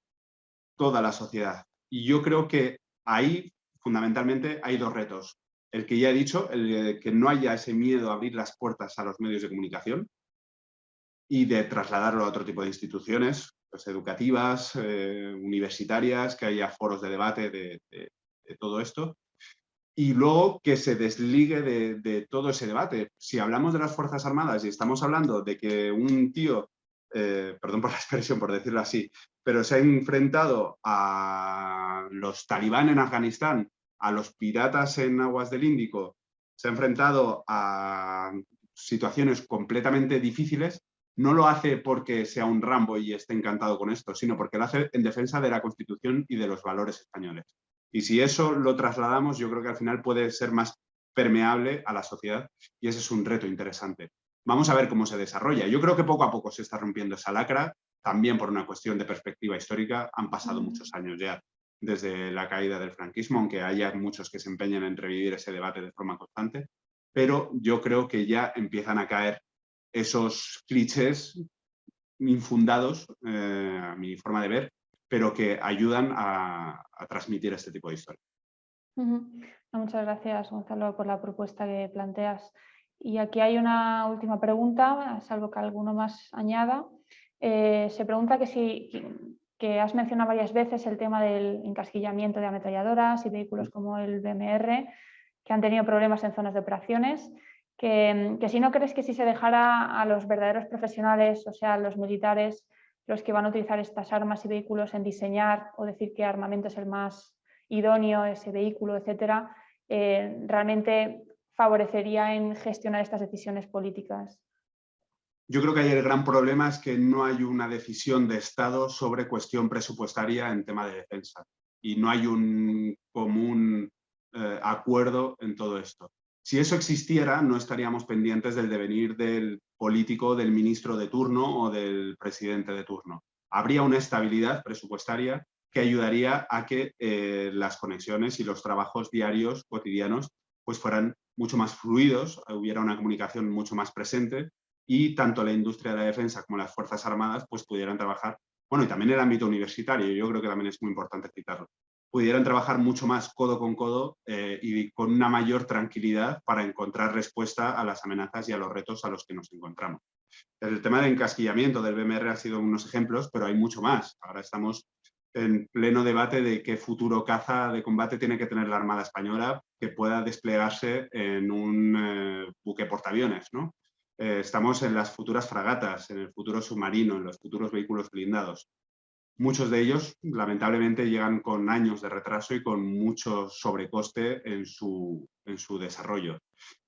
toda la sociedad. Y yo creo que ahí, fundamentalmente, hay dos retos. El que ya he dicho, el de que no haya ese miedo a abrir las puertas a los medios de comunicación y de trasladarlo a otro tipo de instituciones, pues, educativas, universitarias, que haya foros de debate de todo esto. Y luego que se desligue de todo ese debate. Si hablamos de las Fuerzas Armadas y estamos hablando de que un tío, perdón por la expresión, por decirlo así, pero se ha enfrentado a los talibán en Afganistán, a los piratas en aguas del Índico, se ha enfrentado a situaciones completamente difíciles, no lo hace porque sea un Rambo y esté encantado con esto, sino porque lo hace en defensa de la Constitución y de los valores españoles. Y si eso lo trasladamos, yo creo que al final puede ser más permeable a la sociedad, y ese es un reto interesante. Vamos a ver cómo se desarrolla. Yo creo que poco a poco se está rompiendo esa lacra, también por una cuestión de perspectiva histórica. Han pasado muchos años ya desde la caída del franquismo, aunque haya muchos que se empeñan en revivir ese debate de forma constante, pero yo creo que ya empiezan a caer esos clichés infundados, a mi forma de ver, pero que ayudan a transmitir este tipo de historia. Muchas gracias, Gonzalo, por la propuesta que planteas. Y aquí hay una última pregunta, salvo que alguno más añada. Se pregunta que has mencionado varias veces el tema del encasquillamiento de ametralladoras y vehículos como el BMR, que han tenido problemas en zonas de operaciones, que si no crees que si se dejara a los verdaderos profesionales, o sea, los militares, los que van a utilizar estas armas y vehículos en diseñar o decir qué armamento es el más idóneo, ese vehículo, etcétera, realmente favorecería en gestionar estas decisiones políticas. Yo creo que ahí el gran problema es que no hay una decisión de Estado sobre cuestión presupuestaria en tema de defensa y no hay un común acuerdo en todo esto. Si eso existiera, no estaríamos pendientes del devenir del político, del ministro de turno o del presidente de turno. Habría una estabilidad presupuestaria que ayudaría a que las conexiones y los trabajos diarios, cotidianos, pues fueran mucho más fluidos, hubiera una comunicación mucho más presente y tanto la industria de la defensa como las Fuerzas Armadas pues pudieran trabajar, bueno, y también el ámbito universitario, yo creo que también es muy importante citarlo, pudieran trabajar mucho más codo con codo y con una mayor tranquilidad para encontrar respuesta a las amenazas y a los retos a los que nos encontramos. El tema del encasquillamiento del BMR ha sido unos ejemplos, pero hay mucho más. Ahora estamos en pleno debate de qué futuro caza de combate tiene que tener la Armada Española que pueda desplegarse en un buque portaaviones, ¿no? Estamos en las futuras fragatas, en el futuro submarino, en los futuros vehículos blindados. Muchos de ellos, lamentablemente, llegan con años de retraso y con mucho sobrecoste en su desarrollo.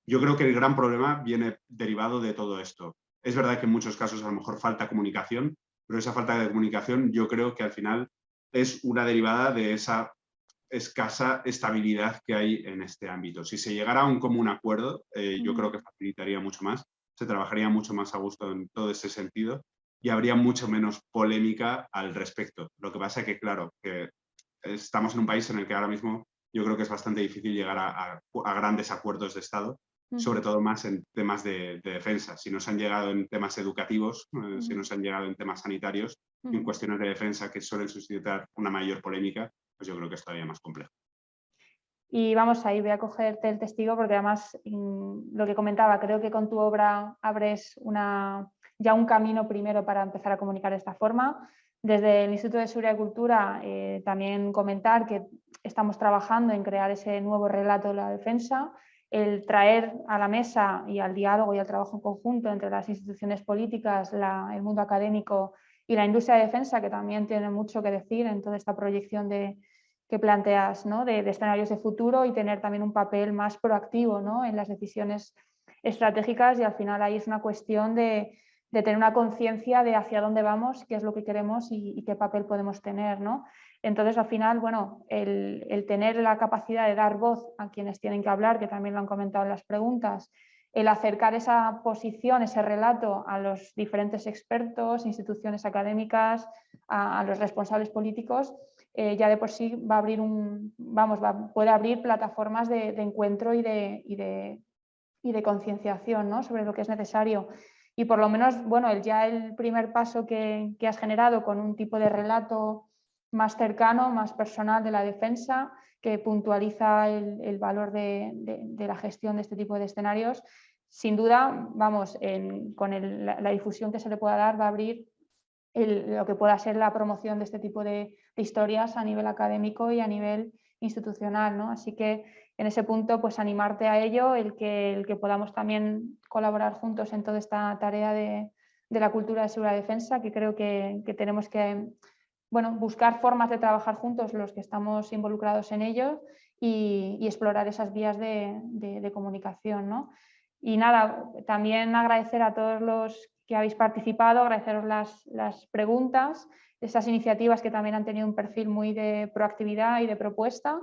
Yo creo que el gran problema viene derivado de todo esto. Es verdad que en muchos casos a lo mejor falta comunicación, pero esa falta de comunicación yo creo que al final es una derivada de esa escasa estabilidad que hay en este ámbito. Si se llegara a un común acuerdo, yo creo que facilitaría mucho más, se trabajaría mucho más a gusto en todo ese sentido y habría mucho menos polémica al respecto. Lo que pasa es que, claro, que estamos en un país en el que ahora mismo yo creo que es bastante difícil llegar a grandes acuerdos de Estado, sobre todo más en temas de defensa. Si nos han llegado en temas educativos, si nos han llegado en temas sanitarios, en cuestiones de defensa que suelen suscitar una mayor polémica, pues yo creo que es todavía más complejo. Y vamos ahí, voy a cogerte el testigo porque además lo que comentaba, creo que con tu obra abres ya un camino primero para empezar a comunicar de esta forma. Desde el Instituto de Seguridad y Cultura también comentar que estamos trabajando en crear ese nuevo relato de la defensa, el traer a la mesa y al diálogo y al trabajo en conjunto entre las instituciones políticas, el mundo académico y la industria de defensa, que también tiene mucho que decir en toda esta proyección que planteas, ¿no? de escenarios de futuro y tener también un papel más proactivo, ¿no? en las decisiones estratégicas, y al final ahí es una cuestión de tener una conciencia de hacia dónde vamos, qué es lo que queremos y qué papel podemos tener, ¿no? Entonces, al final, bueno, el tener la capacidad de dar voz a quienes tienen que hablar, que también lo han comentado en las preguntas, el acercar esa posición, ese relato a los diferentes expertos, instituciones académicas, a los responsables políticos, ya de por sí va a abrir puede abrir plataformas de encuentro y de concienciación, ¿no? sobre lo que es necesario. Y por lo menos, bueno, ya el primer paso que has generado con un tipo de relato más cercano, más personal de la defensa, que puntualiza el valor de la gestión de este tipo de escenarios, sin duda, vamos, con la difusión que se le pueda dar, va a abrir lo que pueda ser la promoción de este tipo de historias a nivel académico y a nivel institucional, ¿no? Así que en ese punto, pues animarte a ello, el que podamos también colaborar juntos en toda esta tarea de la cultura de seguridad y defensa, que creo que tenemos que buscar formas de trabajar juntos los que estamos involucrados en ello y explorar esas vías de comunicación, ¿no? Y nada, también agradecer a todos los que habéis participado, agradeceros las preguntas, esas iniciativas que también han tenido un perfil muy de proactividad y de propuesta,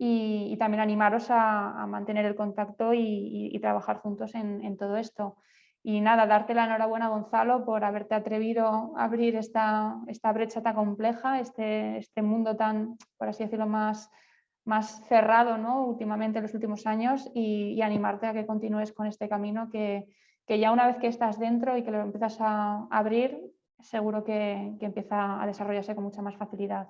y también animaros a mantener el contacto y trabajar juntos en todo esto. Y nada, darte la enhorabuena, Gonzalo, por haberte atrevido a abrir esta brecha tan compleja, este mundo tan, por así decirlo, más cerrado, ¿no? Últimamente en los últimos años, y animarte a que continúes con este camino que ya una vez que estás dentro y que lo empiezas a abrir, seguro que empieza a desarrollarse con mucha más facilidad.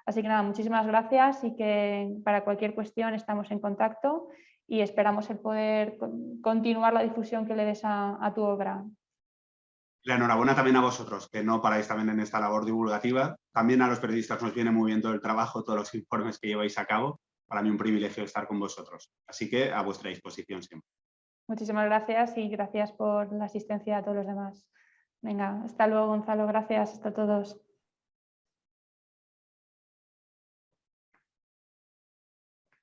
Así que nada, muchísimas gracias y que para cualquier cuestión estamos en contacto y esperamos el poder continuar la difusión que le des a tu obra. La enhorabuena también a vosotros, que no paráis también en esta labor divulgativa. También a los periodistas nos viene muy bien todo el trabajo, todos los informes que lleváis a cabo. Para mí un privilegio estar con vosotros. Así que a vuestra disposición siempre. Muchísimas gracias y gracias por la asistencia a todos los demás. Venga, hasta luego, Gonzalo. Gracias a todos.